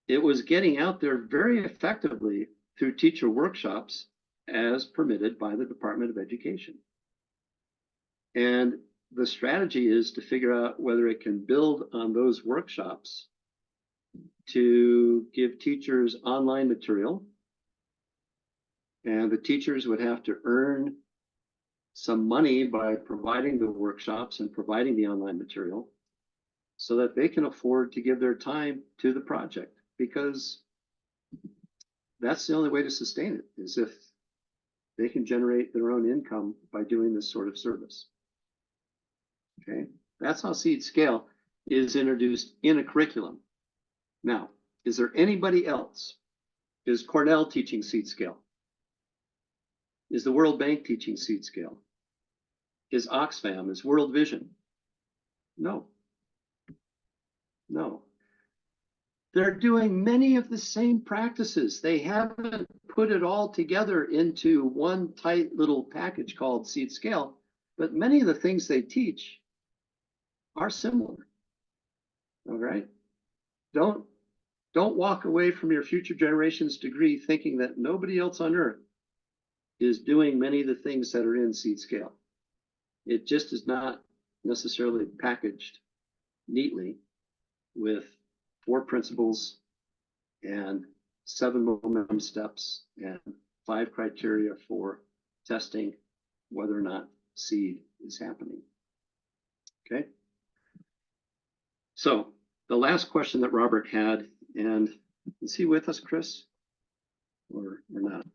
It was getting out there very effectively through teacher workshops as permitted by the Department of Education. And the strategy is to figure out whether it can build on those workshops to give teachers online material. And the teachers would have to earn some money by providing the workshops and providing the online material so that they can afford to give their time to the project, because that's the only way to sustain it, is if they can generate their own income by doing this sort of service. Okay, that's how Seed Scale. is introduced in a curriculum. Now, is there anybody else? Is Cornell teaching seed scale? Is the World Bank teaching seed scale? Is Oxfam? Is World Vision? No. No. They're doing many of the same practices. They haven't put it all together into one tight little package called seed scale, but many of the things they teach are similar. All right? Don't walk away from your future generations degree thinking that nobody else on earth is doing many of the things that are in seed scale. It just is not necessarily packaged neatly with 4 principles and 7 momentum steps and 5 criteria for testing whether or not seed is happening. Okay. So the last question that Robert had, and is he with us, Chris, or not?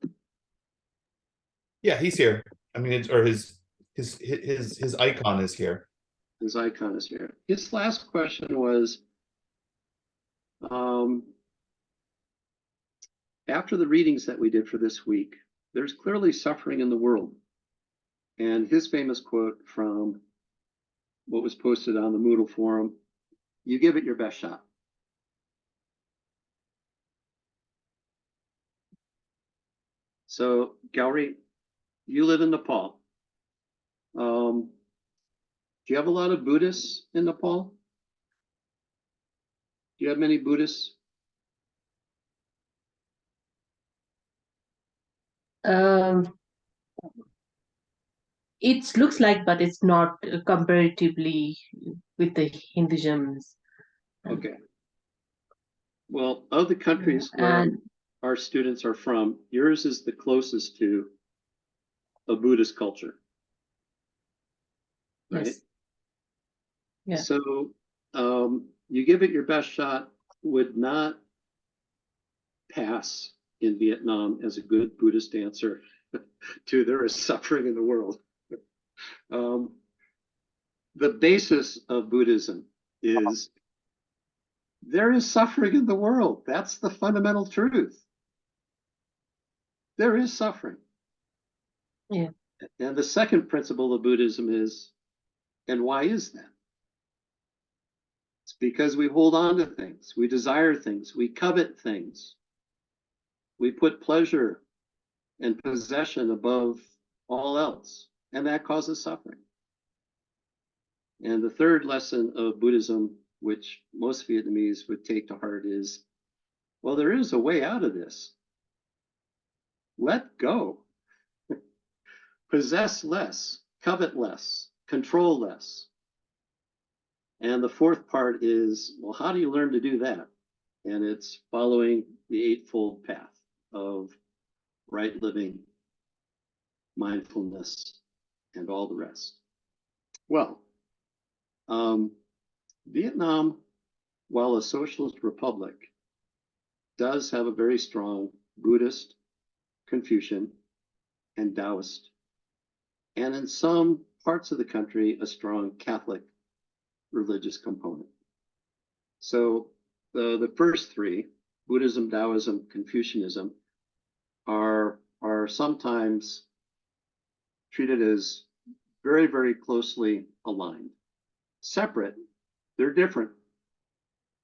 Yeah, he's here. I mean, or his icon is here. His icon is here. His last question was, after the readings that we did for this week, there's clearly suffering in the world. And his famous quote from what was posted on the Moodle forum, you give it your best shot. So, Gauri, you live in Nepal. Do you have a lot of Buddhists in Nepal? Do you have many Buddhists? It looks like, but it's not comparatively with the Hinduisms. Okay. Well, of the countries where our students are from, yours is the closest to a Buddhist culture. Right? Yes. Yeah. So you give it your best shot would not pass in Vietnam as a good Buddhist answer to there is suffering in the world. The basis of Buddhism is there is suffering in the world. That's the fundamental truth. There is suffering. Yeah. And the second principle of Buddhism is, and why is that? It's because we hold on to things, we desire things, we covet things. We put pleasure and possession above all else, and that causes suffering. And the third lesson of Buddhism, which most Vietnamese would take to heart, is, well, there is a way out of this. Let go. Possess less, covet less, control less. And the fourth part is, well, how do you learn to do that? And it's following the Eightfold Path of right living, mindfulness, and all the rest. Well, Vietnam, while a socialist republic, does have a very strong Buddhist, Confucian, and Taoist, and in some parts of the country, a strong Catholic religious component. So the first three, Buddhism, Taoism, Confucianism, are sometimes treated as very, very closely aligned. Separate, they're different,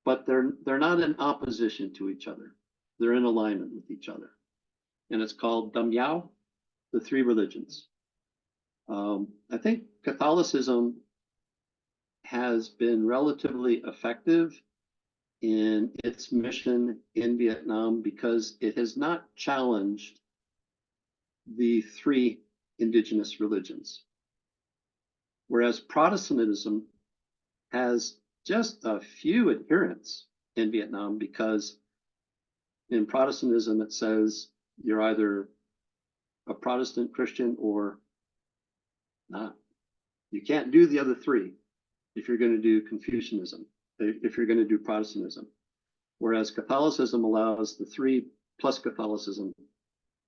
but they're not in opposition to each other. They're in alignment with each other. And it's called Dam Yao, the three religions. I think Catholicism has been relatively effective in its mission in Vietnam because it has not challenged the three indigenous religions. Whereas Protestantism has just a few adherents in Vietnam because in Protestantism it says you're either a Protestant Christian or not. You can't do the other three if you're going to do Confucianism, if you're going to do Protestantism. Whereas Catholicism allows the three plus Catholicism,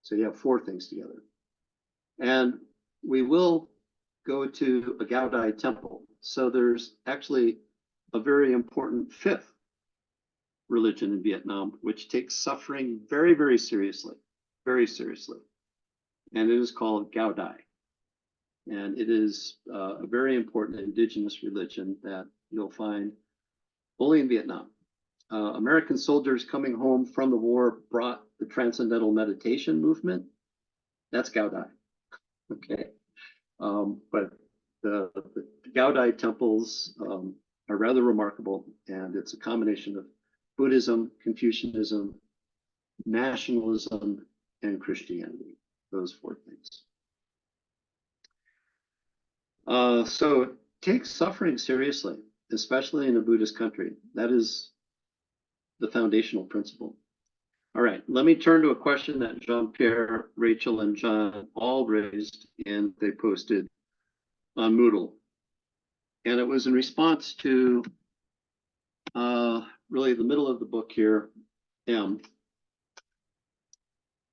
so you have four things together. And we will go to a Gaudai temple. So there's actually a very important fifth religion in Vietnam, which takes suffering very, very seriously, very seriously. And it is called Cao Dai. And it is a very important indigenous religion that you'll find only in Vietnam. American soldiers coming home from the war brought the transcendental meditation movement. That's Cao Dai. Okay. But the Cao Dai temples are rather remarkable, and it's a combination of Buddhism, Confucianism, nationalism, and Christianity, those four things. So take suffering seriously, especially in a Buddhist country. That is the foundational principle. All right, let me turn to a question that Jean-Pierre, Rachel, and John all raised, and they posted on Moodle. And it was in response to really the middle of the book here, M.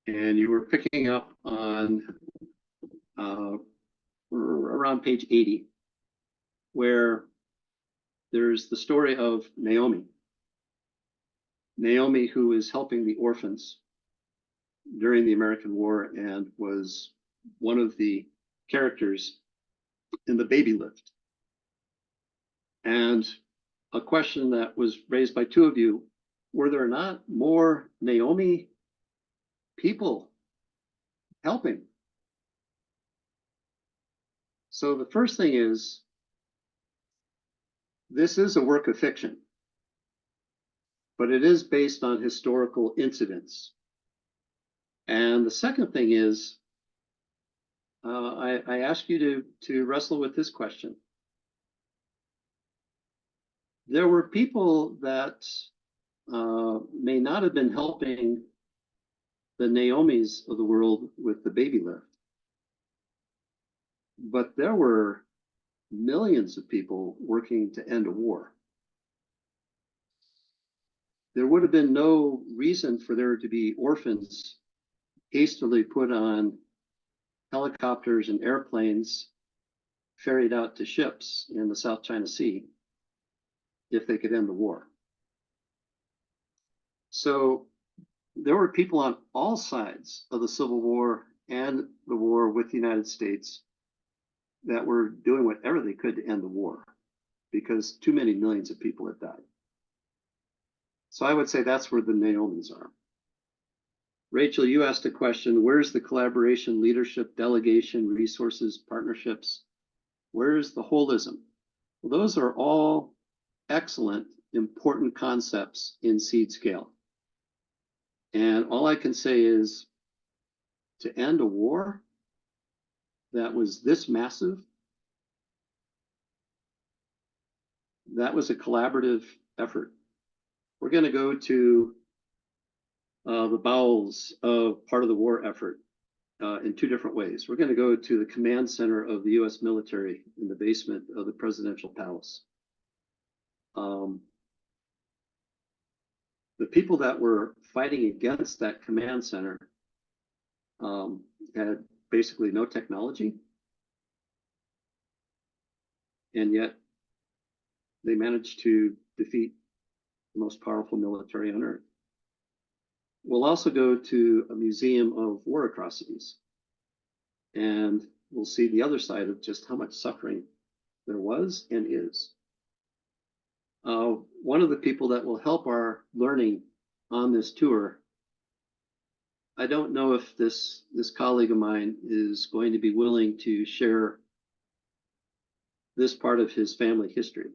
And you were picking up on around page 80, where there's the story of Naomi. Naomi, who is helping the orphans during the American War and was one of the characters in the baby lift. And a question that was raised by two of you, were there not more Naomi people helping? So the first thing is, this is a work of fiction, but it is based on historical incidents. And the second thing is, I ask you to wrestle with this question. There were people that may not have been helping the Naomis of the world with the baby lift, but there were millions of people working to end a war. There would have been no reason for there to be orphans hastily put on helicopters and airplanes ferried out to ships in the South China Sea if they could end the war. So there were people on all sides of the Civil War and the war with the United States that were doing whatever they could to end the war because too many millions of people had died. So I would say that's where the Naomis are. Rachel, you asked a question, where's the collaboration, leadership, delegation, resources, partnerships? Where's the holism? Well, those are all excellent, important concepts in seed scale. And all I can say is to end a war that was this massive, that was a collaborative effort. We're going to go to the bowels of part of the war effort in two different ways. We're going to go to the command center of the US military in the basement of the presidential palace. The people that were fighting against that command center had basically no technology, and yet they managed to defeat the most powerful military on earth. We'll also go to a museum of war atrocities, and we'll see the other side of just how much suffering there was and is. One of the people that will help our learning on this tour, I don't know if this colleague of mine is going to be willing to share this part of his family history.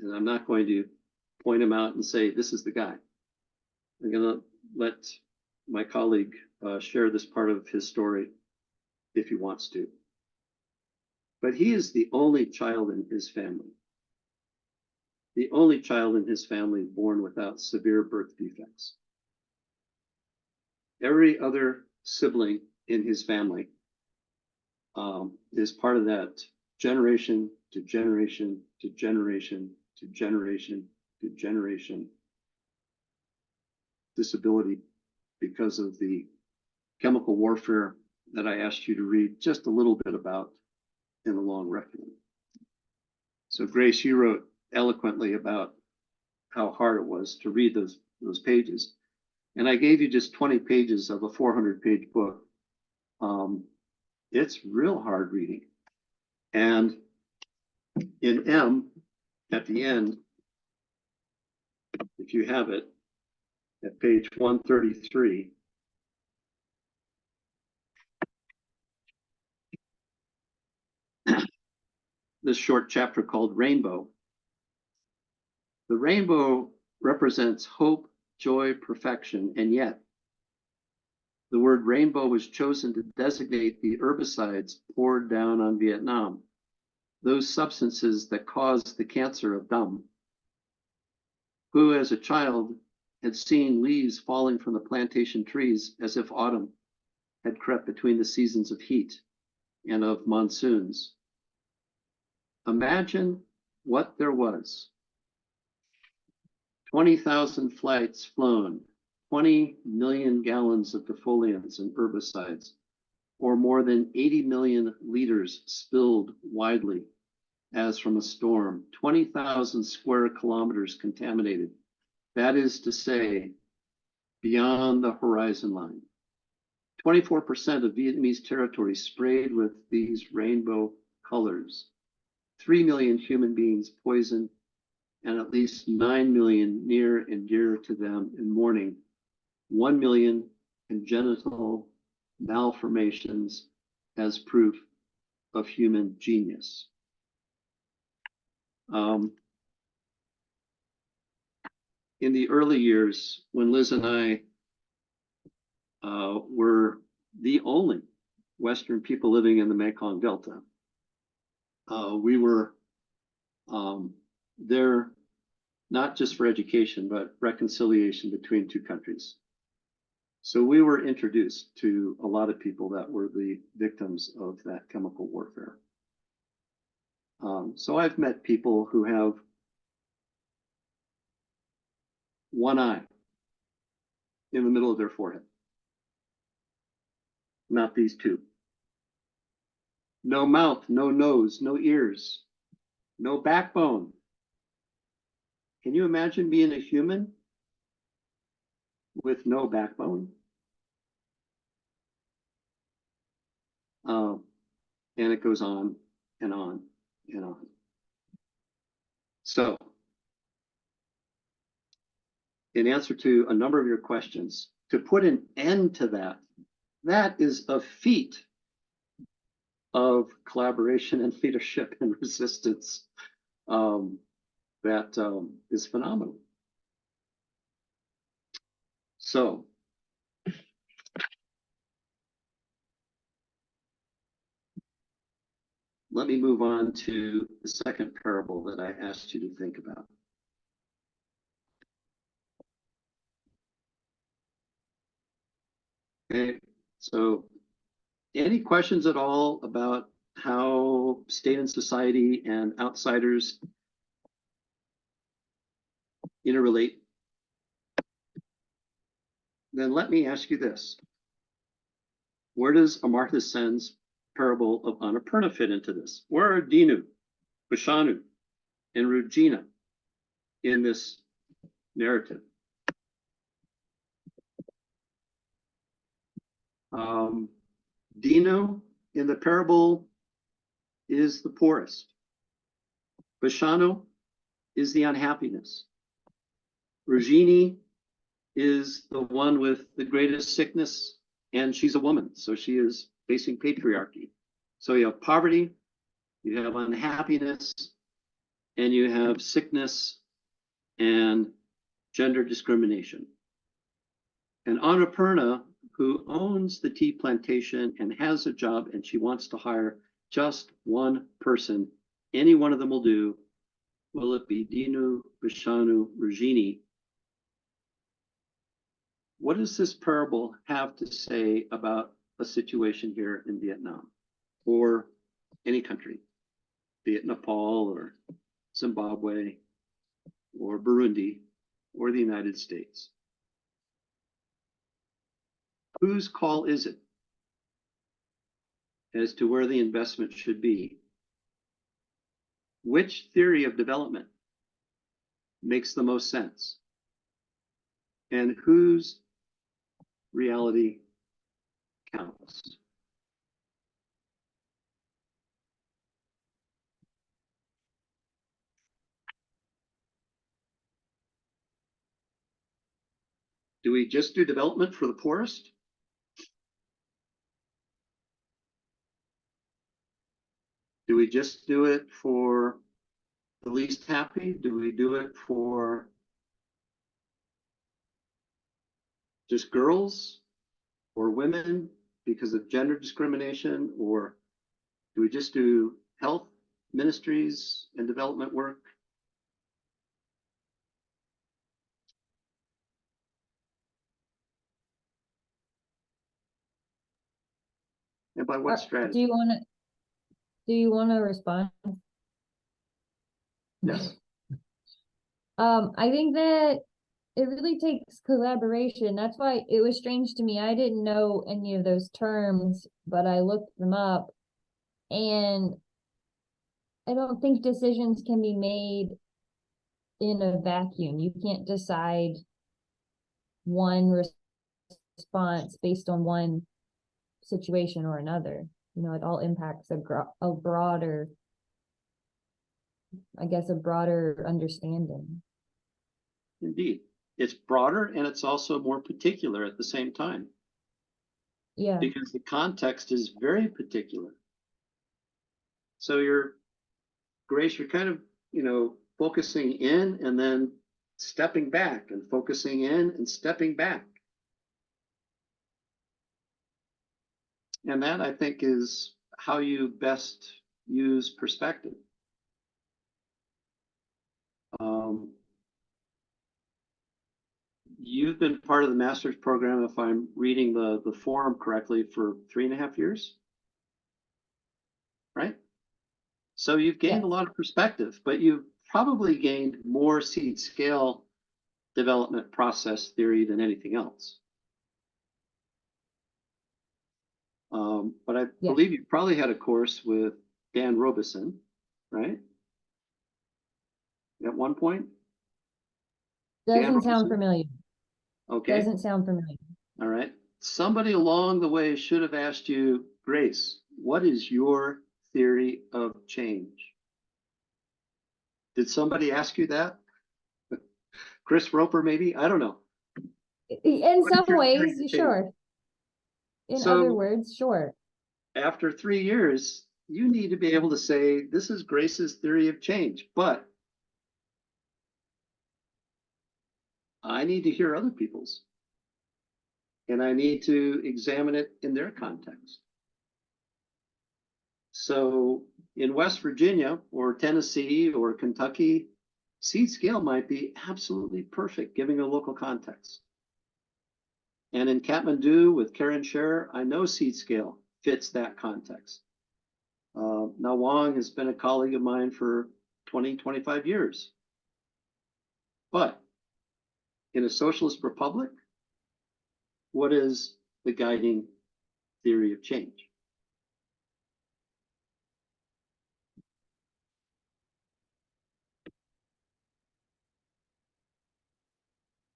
And I'm not going to point him out and say, this is the guy. I'm going to let my colleague share this part of his story if he wants to. But he is the only child in his family. The only child in his family born without severe birth defects. Every other sibling in his family is part of that generation to generation to generation to generation to generation disability because of the chemical warfare that I asked you to read just a little bit about in the long reckoning. So Grace, you wrote eloquently about how hard it was to read those pages. And I gave you just 20 pages of a 400-page book. It's real hard reading. And in M, at the end, if you have it, at page 133, this short chapter called Rainbow. The rainbow represents hope, joy, perfection, and yet the word rainbow was chosen to designate the herbicides poured down on Vietnam, those substances that caused the cancer of Dum. Who, as a child, had seen leaves falling from the plantation trees as if autumn had crept between the seasons of heat and of monsoons. Imagine what there was. 20,000 flights flown, 20 million gallons of defoliants and herbicides, or more than 80 million liters spilled widely as from a storm, 20,000 square kilometers contaminated. That is to say, beyond the horizon line. 24% of Vietnamese territory sprayed with these rainbow colors. 3 million human beings poisoned, and at least 9 million near and dear to them in mourning. 1 million congenital malformations as proof of human genius. In the early years, when Liz and I were the only Western people living in the Mekong Delta, we were there not just for education, but reconciliation between two countries. So we were introduced to a lot of people that were the victims of that chemical warfare. So I've met people who have one eye in the middle of their forehead. Not these two. No mouth, no nose, no ears, no backbone. Can you imagine being a human with no backbone? And it goes on and on and on. So, in answer to a number of your questions, to put an end to that, that is a feat of collaboration and leadership and resistance that is phenomenal. So, let me move on to the second parable that I asked you to think about. Okay, so any questions at all about how state and society and outsiders interrelate? Then let me ask you this. Where does Amartya Sen's parable of Annapurna fit into this? Where are Dinu, Vishanu, and Regina in this narrative? Dinu in the parable is the poorest. Vishanu is the unhappiness. Rajini is the one with the greatest sickness, and she's a woman, so she is facing patriarchy. So you have poverty, you have unhappiness, and you have sickness and gender discrimination. And Annapurna, who owns the tea plantation and has a job, and she wants to hire just one person, any one of them will do. Will it be Dinu, Vishanu, Rajini? What does this parable have to say about a situation here in Vietnam or any country, be it Nepal or Zimbabwe or Burundi or the United States? Whose call is it as to where the investment should be? Which theory of development makes the most sense and whose reality counts. Do we just do development for the poorest? Do we just do it for the least happy? Do we do it for just girls or women because of gender discrimination? Or do we just do health ministries and development work? And by what strategy? Do you want to respond? Yes. I think that it really takes collaboration. That's why it was strange to me. I didn't know any of those terms, but I looked them up, and I don't think decisions can be made in a vacuum. You can't decide one response based on one situation or another. You know, it all impacts a broader, I guess, a broader understanding. Indeed. It's broader and it's also more particular at the same time. Yeah. Because the context is very particular. So Grace, you're kind of, focusing in and then stepping back and focusing in and stepping back. And that, I think, is how you best use perspective. You've been part of the master's program, if I'm reading the forum correctly, for 3.5 years, right? So you've gained a lot of perspective, but you've probably gained more seed scale development process theory than anything else. But I believe you probably had a course with Dan Robeson, right? At one point? Doesn't sound familiar. Okay. Doesn't sound familiar. All right. Somebody along the way should have asked you, Grace, what is your theory of change? Did somebody ask you that? Chris Roper, maybe? I don't know. In some ways, sure. In other words, sure. After 3 years, you need to be able to say, this is Grace's theory of change, but I need to hear other people's. And I need to examine it in their context. So in West Virginia or Tennessee or Kentucky, seed scale might be absolutely perfect, giving a local context. And in Kathmandu with Karen Scherer, I know seed scale fits that context. Now Wong has been a colleague of mine for 25 years. But in a socialist republic, what is the guiding theory of change?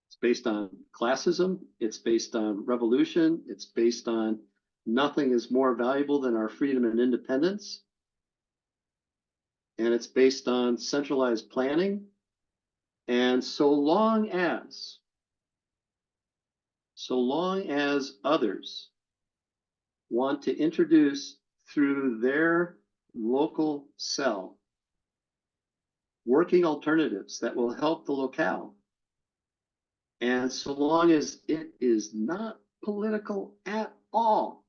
It's based on classism. It's based on revolution. It's based on nothing is more valuable than our freedom and independence. And it's based on centralized planning. And so long as others want to introduce through their local cell working alternatives that will help the locale, and so long as it is not political at all,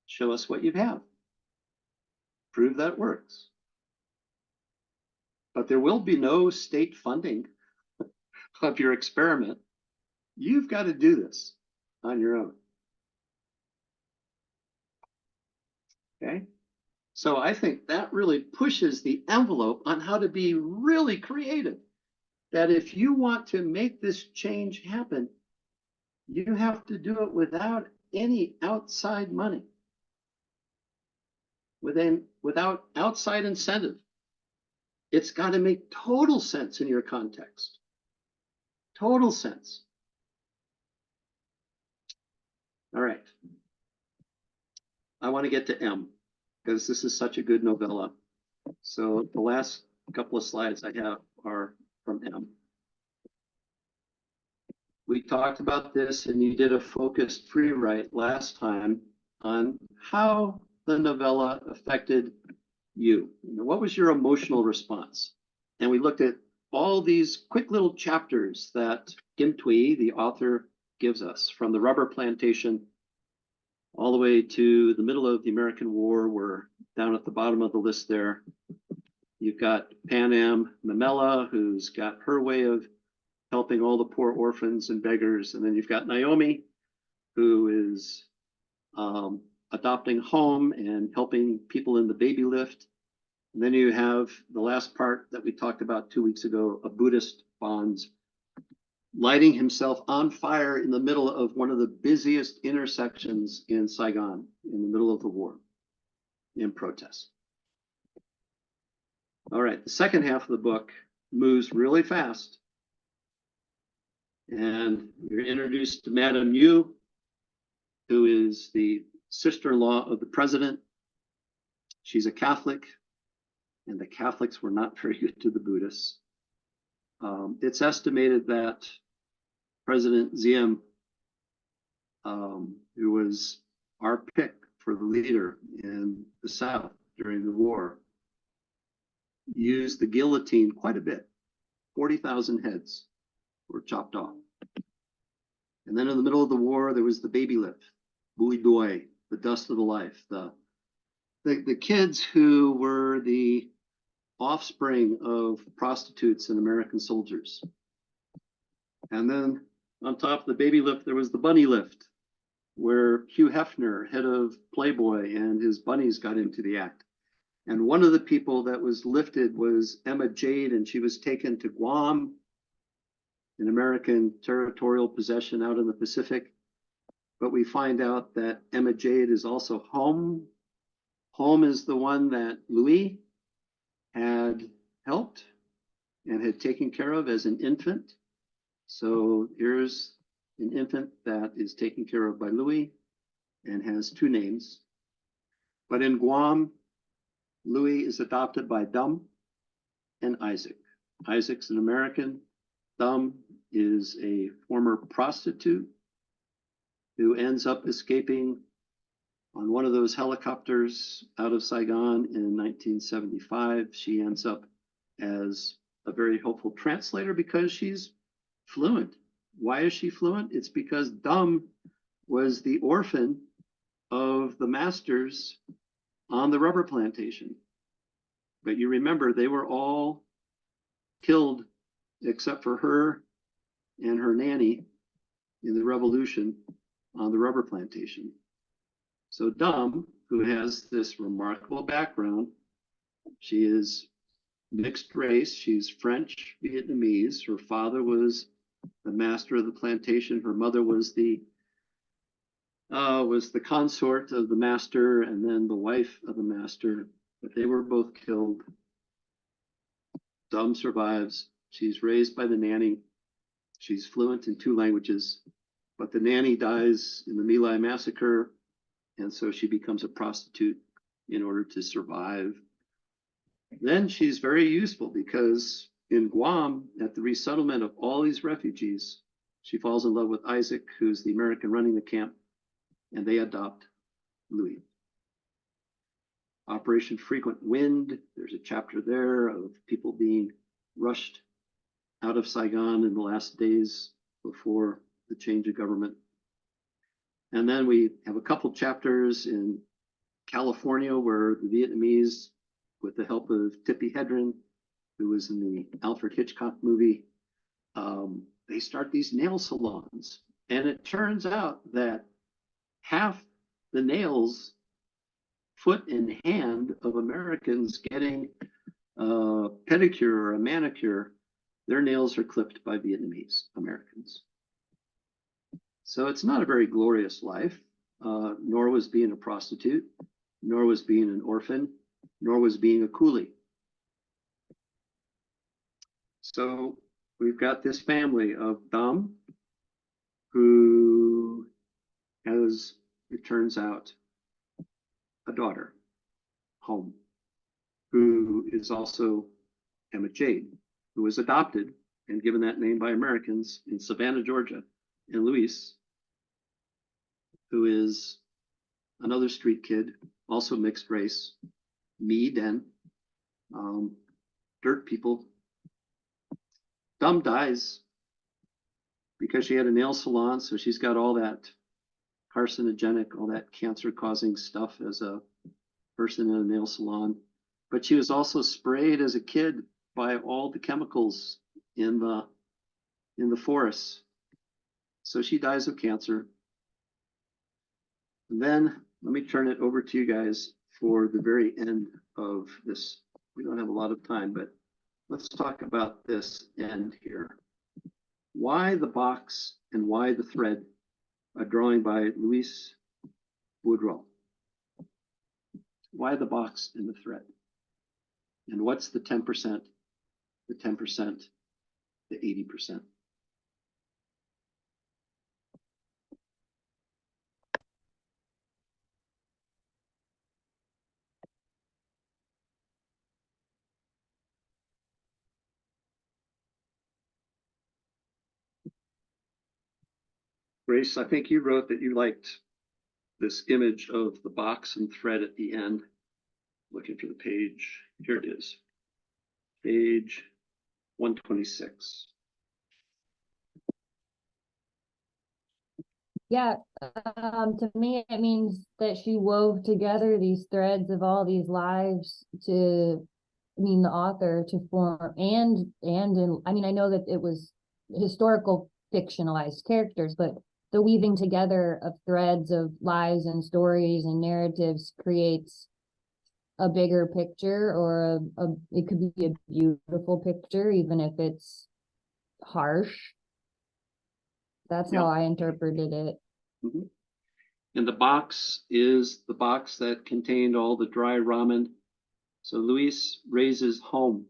show us what you have. Prove that it works. But there will be no state funding of your experiment. You've got to do this on your own. Okay? So I think that really pushes the envelope on how to be really creative. That if you want to make this change happen, you have to do it without any outside money, without outside incentive. It's got to make total sense in your context. Total sense. All right. I want to get to M because this is such a good novella. So the last couple of slides I have are from M. We talked about this and you did a focused free write last time on how the novella affected you. What was your emotional response? And we looked at all these quick little chapters that Kim Thuy, the author, gives us, from the rubber plantation all the way to the middle of the American War. We're down at the bottom of the list there. You've got Pan Am Mamela, who's got her way of helping all the poor orphans and beggars. And then you've got Naomi, who is adopting home and helping people in the baby lift. And then you have the last part that we talked about 2 weeks ago, a Buddhist bonds, lighting himself on fire in the middle of one of the busiest intersections in Saigon in the middle of the war in protest. All right, the second half of the book moves really fast. And you're introduced to Madame Yu, who is the sister-in-law of the president. She's a Catholic, and the Catholics were not very good to the Buddhists. It's estimated that President Ziem, who was our pick for the leader in the South during the war, used the guillotine quite a bit. 40,000 heads were chopped off. And then in the middle of the war, there was the baby lift, Bui Doi, the dust of the life, the kids who were the offspring of prostitutes and American soldiers. And then on top of the baby lift, there was the bunny lift, where Hugh Hefner, head of Playboy, and his bunnies got into the act. And one of the people that was lifted was Emma Jade, and she was taken to Guam, an American territorial possession out in the Pacific. But we find out that Emma Jade is also home. Home is the one that Louis had helped and had taken care of as an infant. So here's an infant that is taken care of by Louis and has two names. But in Guam, Louis is adopted by Dum and Isaac. Isaac's an American. Dum is a former prostitute who ends up escaping on one of those helicopters out of Saigon in 1975. She ends up as a very helpful translator because she's fluent. Why is she fluent? It's because Dum was the orphan of the masters on the rubber plantation. But you remember, they were all killed except for her and her nanny in the revolution on the rubber plantation. So Dum, who has this remarkable background, she is mixed race. She's French Vietnamese. Her father was the master of the plantation. Her mother was the consort of the master and then the wife of the master. But they were both killed. Dum survives. She's raised by the nanny. She's fluent in 2 languages, but the nanny dies in the My Lai massacre, and so she becomes a prostitute in order to survive. Then she's very useful because in Guam, at the resettlement of all these refugees, she falls in love with Isaac, who's the American running the camp, and they adopt Louis. Operation Frequent Wind, there's a chapter there of people being rushed out of Saigon in the last days before the change of government. And then we have a couple chapters in California where the Vietnamese, with the help of Tippi Hedren, who was in the Alfred Hitchcock movie, they start these nail salons. And it turns out that half the nails, foot and hand, of Americans getting a pedicure or a manicure, their nails are clipped by Vietnamese Americans. So it's not a very glorious life, nor was being a prostitute, nor was being an orphan, nor was being a coolie. So we've got this family of Dom, who has, it turns out, a daughter home, who is also Emma Jade, who was adopted and given that name by Americans in Savannah, Georgia, and Luis, who is another street kid, also mixed race, me, Den, dirt people. Dum dies because she had a nail salon, so she's got all that carcinogenic, all that cancer-causing stuff as a person in a nail salon. But she was also sprayed as a kid by all the chemicals in the forests. So she dies of cancer. And then let me turn it over to you guys for the very end of this. We don't have a lot of time, but let's talk about this end here. Why the box and why the thread? A drawing by Luis Woodrow. Why the box and the thread? And what's the 10%, the 10%, the 80%? Grace, I think you wrote that you liked this image of the box and thread at the end. Looking for the page. Here it is. Page 126. Yeah, to me, it means that she wove together these threads of all these lives to, I mean, the author to form, I mean, I know that it was historical fictionalized characters, but the weaving together of threads of lives and stories and narratives creates a bigger picture, or it could be a beautiful picture, even if it's harsh. That's how I interpreted it. Mm-hmm. And the box is the box that contained all the dry ramen. So Luis raises home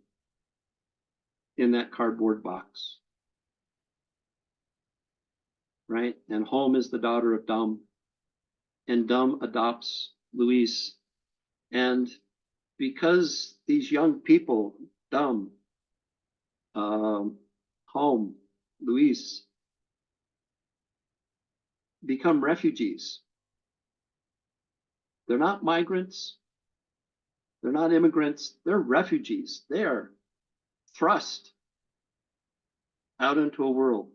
in that cardboard box, right? And home is the daughter of Dum, and Dum adopts Luis. And because these young people, Dum, home, Luis, become refugees. They're not migrants. They're not immigrants. They're refugees. They are thrust out into a world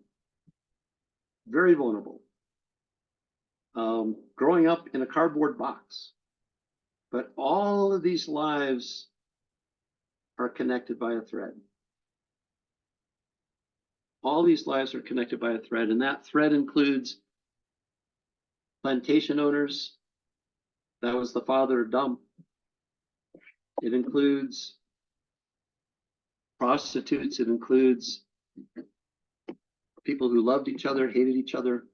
very vulnerable, growing up in a cardboard box. But all of these lives are connected by a thread. All these lives are connected by a thread, and that thread includes plantation owners. That was the father of Dum. It includes prostitutes. It includes people who loved each other, hated each other.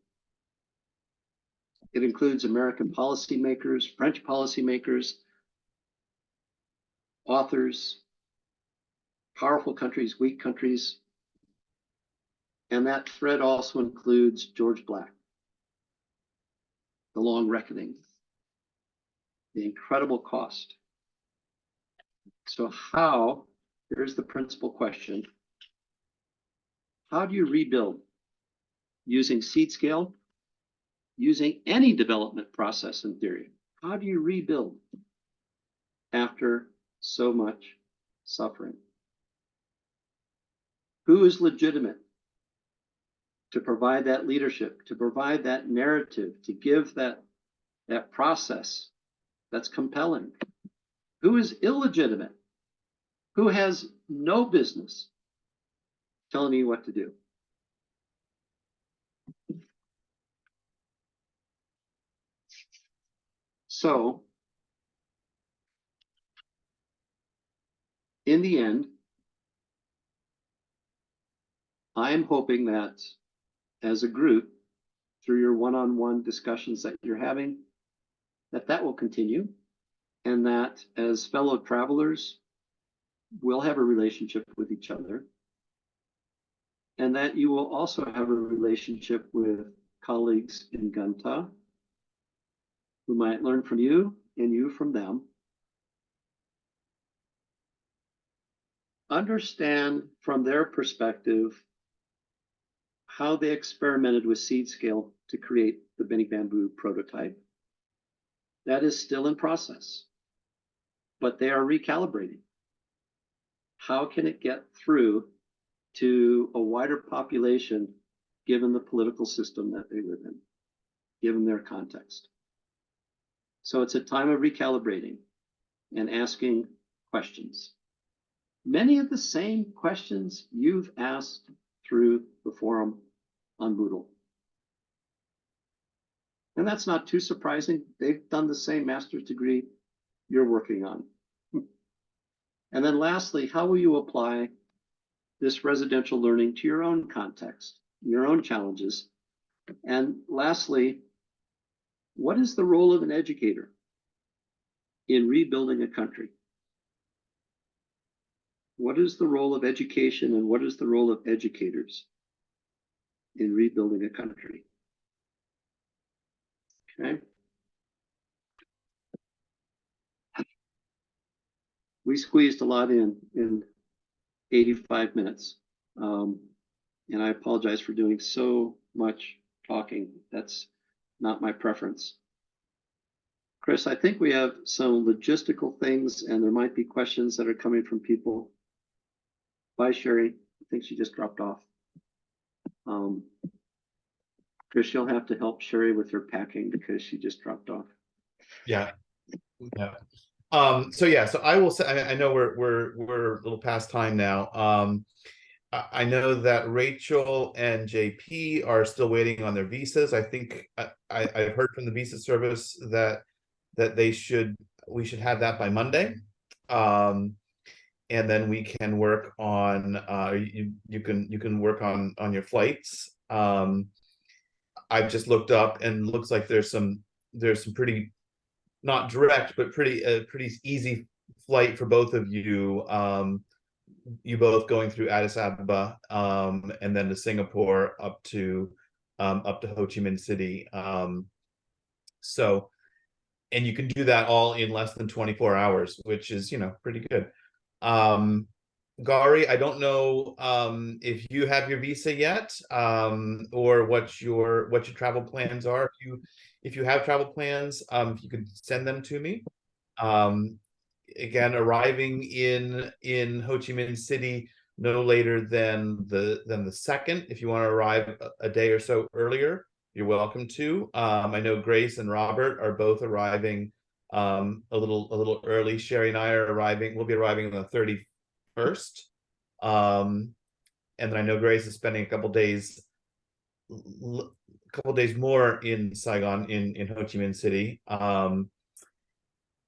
It includes American policymakers, French policymakers, authors, powerful countries, weak countries. And that thread also includes George Black, The Long Reckoning, the incredible cost. So here's the principal question. How do you rebuild? Using seed scale, using any development process in theory. How do you rebuild after so much suffering? Who is legitimate to provide that leadership, to provide that narrative, to give that process that's compelling? Who is illegitimate? Who has no business telling you what to do? So, in the end, I'm hoping that as a group, through your one-on-one discussions that you're having, that will continue, and that as fellow travelers, we'll have a relationship with each other, and that you will also have a relationship with colleagues in Ganta who might learn from you and you from them. Understand from their perspective how they experimented with seed scale to create the Benny Bamboo prototype. That is still in process, but they are recalibrating. How can it get through to a wider population given the political system that they live in, given their context? So it's a time of recalibrating and asking questions. Many of the same questions you've asked through the forum on Moodle. And that's not too surprising. They've done the same master's degree you're working on. And then lastly, how will you apply this residential learning to your own context, your own challenges? And lastly, what is the role of an educator in rebuilding a country? What is the role of education and what is the role of educators in rebuilding a country? Okay. We squeezed a lot in 85 minutes. And I apologize for doing so much talking. That's not my preference. Chris, I think we have some logistical things and there might be questions that are coming from people. Bye, Sherry. I think she just dropped off. Chris, you'll have to help Sherry with her packing because she just dropped off. Yeah. Yeah. So I will say, I know we're a little past time now. I know that Rachel and JP are still waiting on their visas. I think I've heard from the visa service that we should have that by Monday. And then we can work on you can work on your flights. I've just looked up and looks like there's some pretty, not direct, but pretty easy flight for both of you. You both going through Addis Ababa, and then to Singapore up to Ho Chi Minh City. So, and you can do that all in less than 24 hours, which is, pretty good. Gary, I don't know if you have your visa yet, or what your travel plans are. If you have travel plans, if you could send them to me. Again, arriving in Ho Chi Minh City no later than the 2nd. If you want to arrive a day or so earlier, you're welcome to. I know Grace and Robert are both arriving a little early. Sherry and I are arriving. We'll be arriving on the 31st. And then I know Grace is spending a couple days more in Saigon, in Ho Chi Minh City.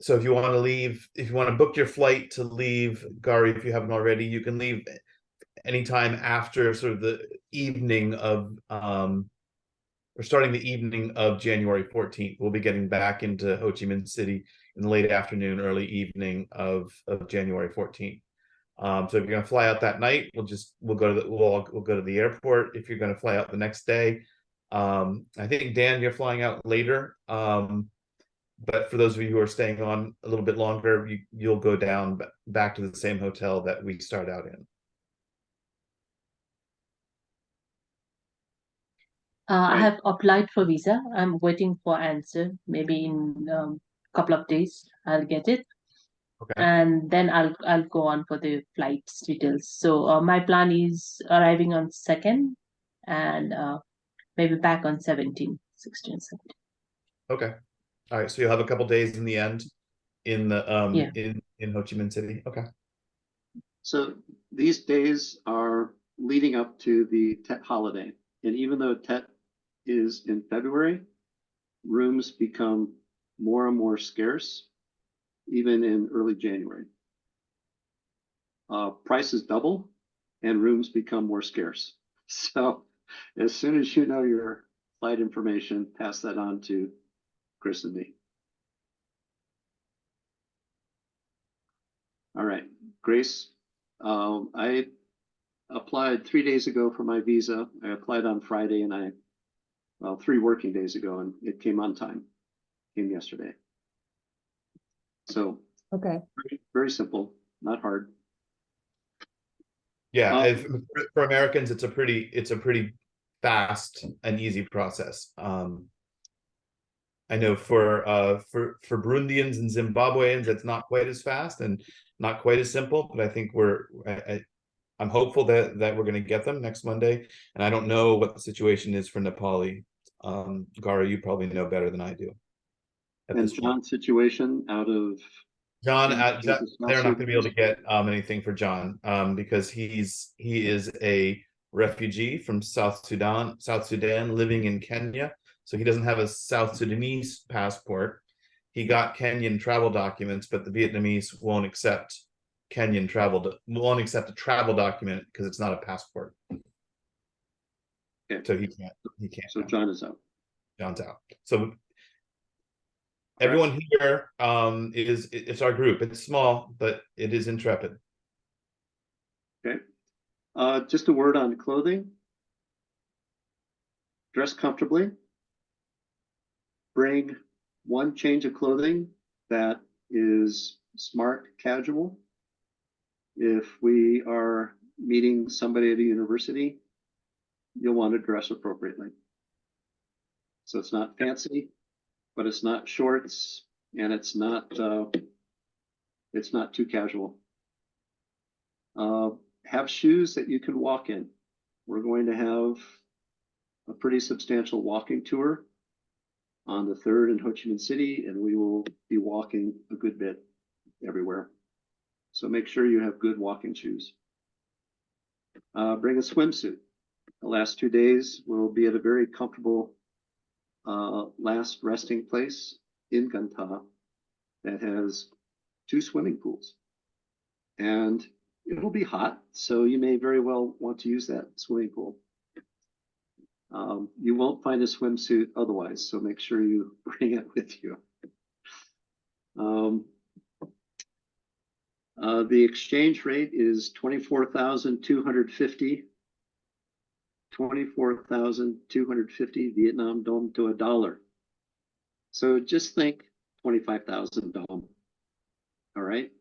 So if you want to book your flight to leave, Gary, if you haven't already, you can leave anytime after sort of the evening of or starting the evening of January 14th. We'll be getting back into Ho Chi Minh City in the late afternoon, early evening of January 14th. So if you're going to fly out that night, we'll go to the airport. If you're going to fly out the next day, I think Dan, you're flying out later. But for those of you who are staying on a little bit longer, you'll go down back to the same hotel that we start out in. I have applied for visa. I'm waiting for answer. Maybe in couple of days I'll get it. Okay. And then I'll go on for the flights details. So my plan is arriving on 2nd and maybe back on 16, 17. Okay. All right. So you'll have a couple days in the end in the Yeah. in Ho Chi Minh City. Okay. So these days are leading up to the Tet holiday. And even though Tet is in February, rooms become more and more scarce, even in early January. Prices double and rooms become more scarce. So as soon as you know your flight information, pass that on to Chris and me. All right, Grace, I applied 3 days ago for my visa. I applied on Friday and well, 3 working days ago, and it came on time. Came yesterday. So Okay. very simple, not hard. Yeah, Um, for Americans, it's a pretty fast and easy process. I know for Burundians and Zimbabweans, it's not quite as fast and not quite as simple, but I think I'm hopeful that we're going to get them next Monday. And I don't know what the situation is for Nepali. Gara, you probably know better than I do at and this point. John's situation out of John, South they're not going to be able to Sudan. get anything for John because he is a refugee from South Sudan, living in Kenya. So he doesn't have a South Sudanese passport. He got Kenyan travel documents, but the Vietnamese won't accept won't accept a travel document because it's not a passport. Okay. So he can't. So John is out. John's out. So everyone here it's our group. It's small, but it is intrepid. Okay. Just a word on clothing. Dress comfortably. Bring one change of clothing that is smart casual. If we are meeting somebody at a university, you'll want to dress appropriately. So it's not fancy, but it's not shorts, and it's not too casual. Have shoes that you can walk in. We're going to have a pretty substantial walking tour on the 3rd in Ho Chi Minh City, and we will be walking a good bit everywhere. So make sure you have good walking shoes. Bring a swimsuit. The last 2 days we'll be at a very comfortable last resting place in Ganta that has 2 swimming pools. And it'll be hot, so you may very well want to use that swimming pool. You won't find a swimsuit otherwise, so make sure you bring it with you. The exchange rate is 24,250 Vietnam dong to a dollar. So just think 25,000 dong. All right.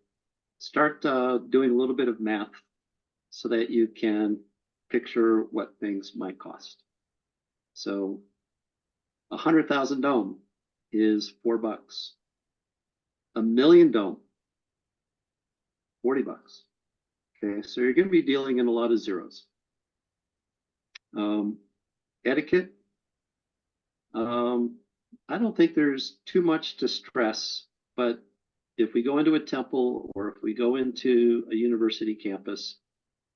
Start doing a little bit of math so that you can picture what things might cost. So 100,000 dong is $4. $1 million dong, $40. Okay, so you're going to be dealing in a lot of zeros. Etiquette. I don't think there's too much to stress, but if we go into a temple or if we go into a university campus,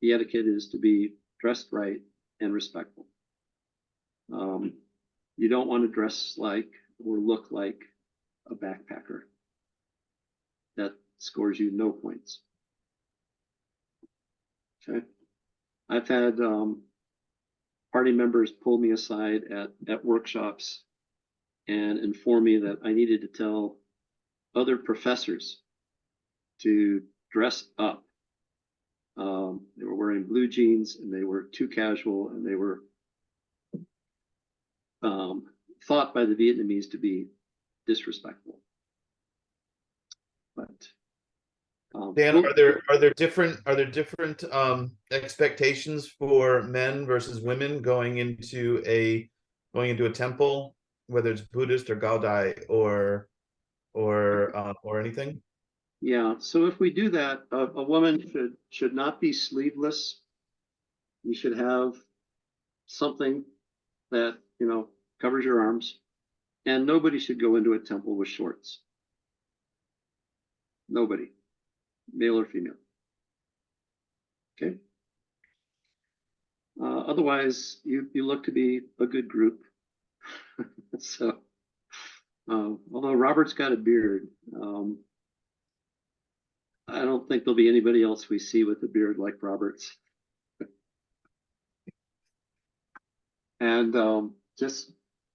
the etiquette is to be dressed right and respectful. You don't want to dress like or look like a backpacker. That scores you no points. Okay. I've had party members pull me aside at workshops and inform me that I needed to tell other professors to dress up. They were wearing blue jeans and they were too casual, and they were thought by the Vietnamese to be disrespectful. But Dan, are there different expectations for men versus women going into a temple, whether it's Buddhist or Gaodai or anything? yeah, so if we do that, a woman should not be sleeveless. You should have something that, you know, covers your arms, and nobody should go into a temple with shorts. Nobody, male or female. Okay. Otherwise, you look to be a good group. So, although Robert's got a beard, I don't think there'll be anybody else we see with a beard like Robert's. And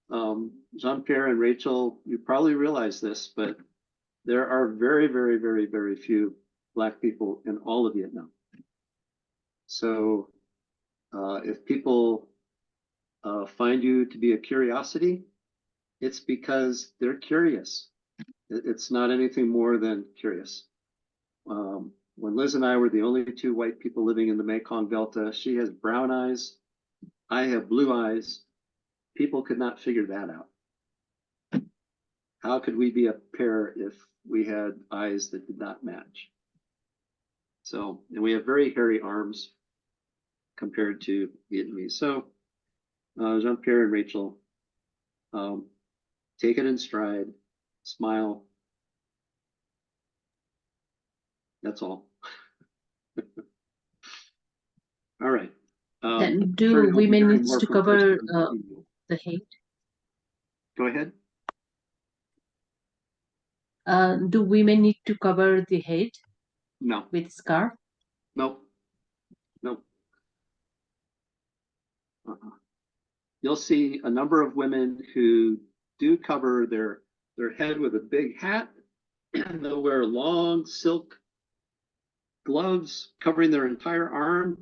Jean-Pierre and Rachel, you probably realize this, but there are very, very, very, very few Black people in all of Vietnam. So If people find you to be a curiosity, it's because they're curious. It's not anything more than curious. When Liz and I were the only two white people living in the Mekong Delta, she has brown eyes, I have blue eyes. People could not figure that out. How could we be a pair if we had eyes that did not match? So, and we have very hairy arms compared to Vietnamese. So, Jean-Pierre and Rachel, take it in stride, smile. That's all. All right. Then Sure, do you'll be women hearing need more to from Chris cover on email. the head? Go ahead. Do women need to cover the head No, with scarf? no, no. You'll see a number of women who do cover their head with a big hat, and they'll wear long silk gloves covering their entire arm.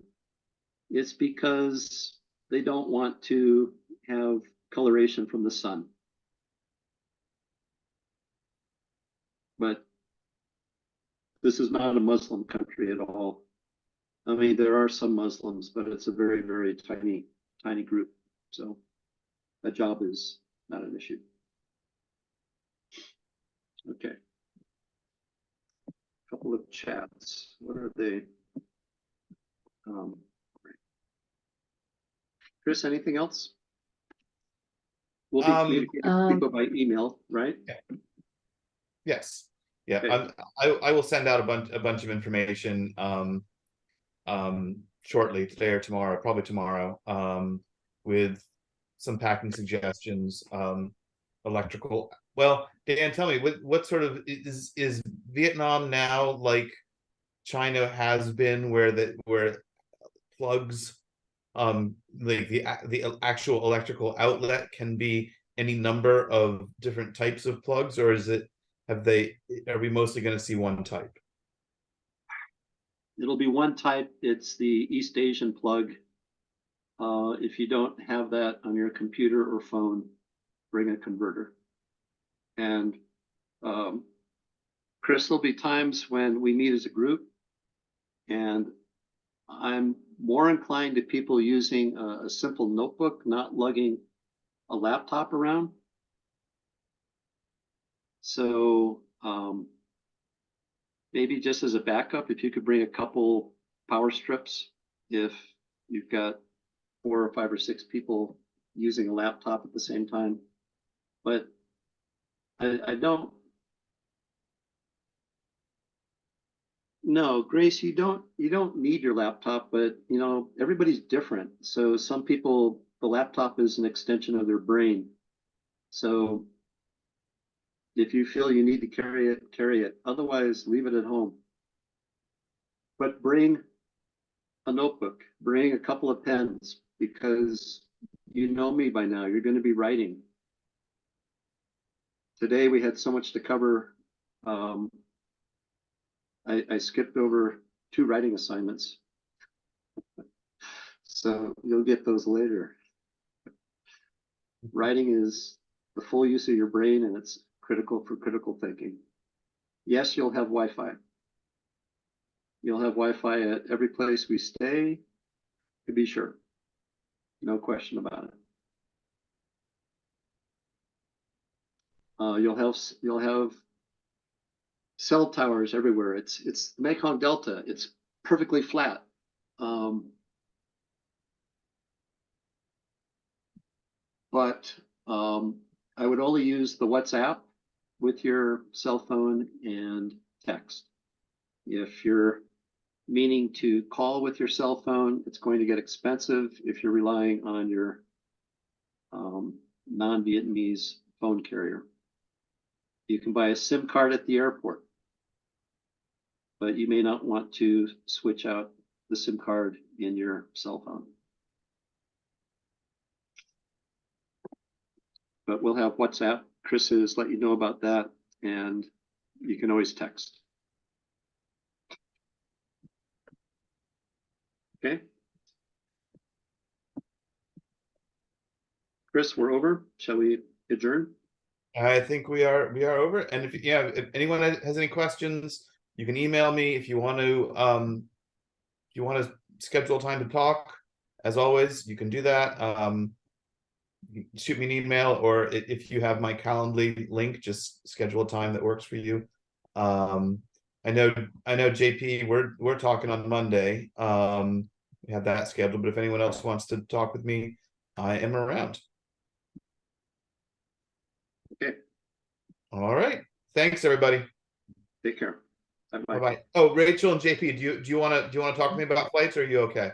It's because they don't want to have coloration from the sun. But this is not a Muslim country at all. I mean, there are some Muslims, but it's a very, very tiny group. So a job is not an issue. Okay. Couple of chats. What are they? Chris, anything else? We'll be communicating with people by email, right? Yes. Yeah. Okay. I will send out a bunch of information shortly, today or tomorrow, probably tomorrow, with some packing suggestions, electrical. Well, Dan, tell me, what sort of is Vietnam now like China has been, where plugs, like the actual electrical outlet can be any number of different types of plugs, or are we mostly going to see one type? It'll be one type. It's the East Asian plug. If you don't have that on your computer or phone, bring a converter. And Chris, there'll be times when we meet as a group, and I'm more inclined to people using a simple notebook, not lugging a laptop around. So maybe just as a backup, if you could bring a couple power strips, if you've got 4 or 5 or 6 people using a laptop at the same time. But I don't. No, Grace, you don't need your laptop, but you know, everybody's different. So some people, the laptop is an extension of their brain. So if you feel you need to carry it, carry it. Otherwise, leave it at home. But bring a notebook, bring a couple of pens, because you know me by now, you're going to be writing. Today we had so much to cover. I skipped over 2 writing assignments. So you'll get those later. Writing is the full use of your brain, and it's critical for critical thinking. Yes, you'll have Wi-Fi. You'll have Wi-Fi at every place we stay, to be sure. No question about it. You'll have cell towers everywhere. It's the Mekong Delta. It's perfectly flat. But I would only use the WhatsApp with your cell phone and text. If you're meaning to call with your cell phone, it's going to get expensive if you're relying on your non-Vietnamese phone carrier. You can buy a SIM card at the airport, but you may not want to switch out the SIM card in your cell phone. But we'll have WhatsApp. Chris has let you know about that, and you can always text. Okay. Chris, we're over. Shall we adjourn? I think we are over. And if anyone has any questions, you can email me if you want to schedule a time to talk. As always, you can do that. You can shoot me an email, or if you have my Calendly link, just schedule a time that works for you. I know JP, we're talking on Monday. We have that scheduled, but if anyone else wants to talk with me, I am around. Okay. All right. Thanks, everybody. Take care. Bye-bye. Bye-bye. Oh, Rachel and JP, do you want to talk to me about flights, or are you okay?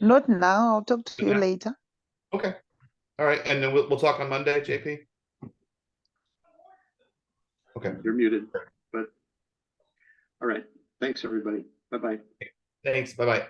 Not now. I'll talk to you Yeah. later. Okay. All right, and then we'll talk on Monday, JP. Okay. You're muted, but all right. Thanks, everybody. Bye-bye. Thanks. Bye-bye.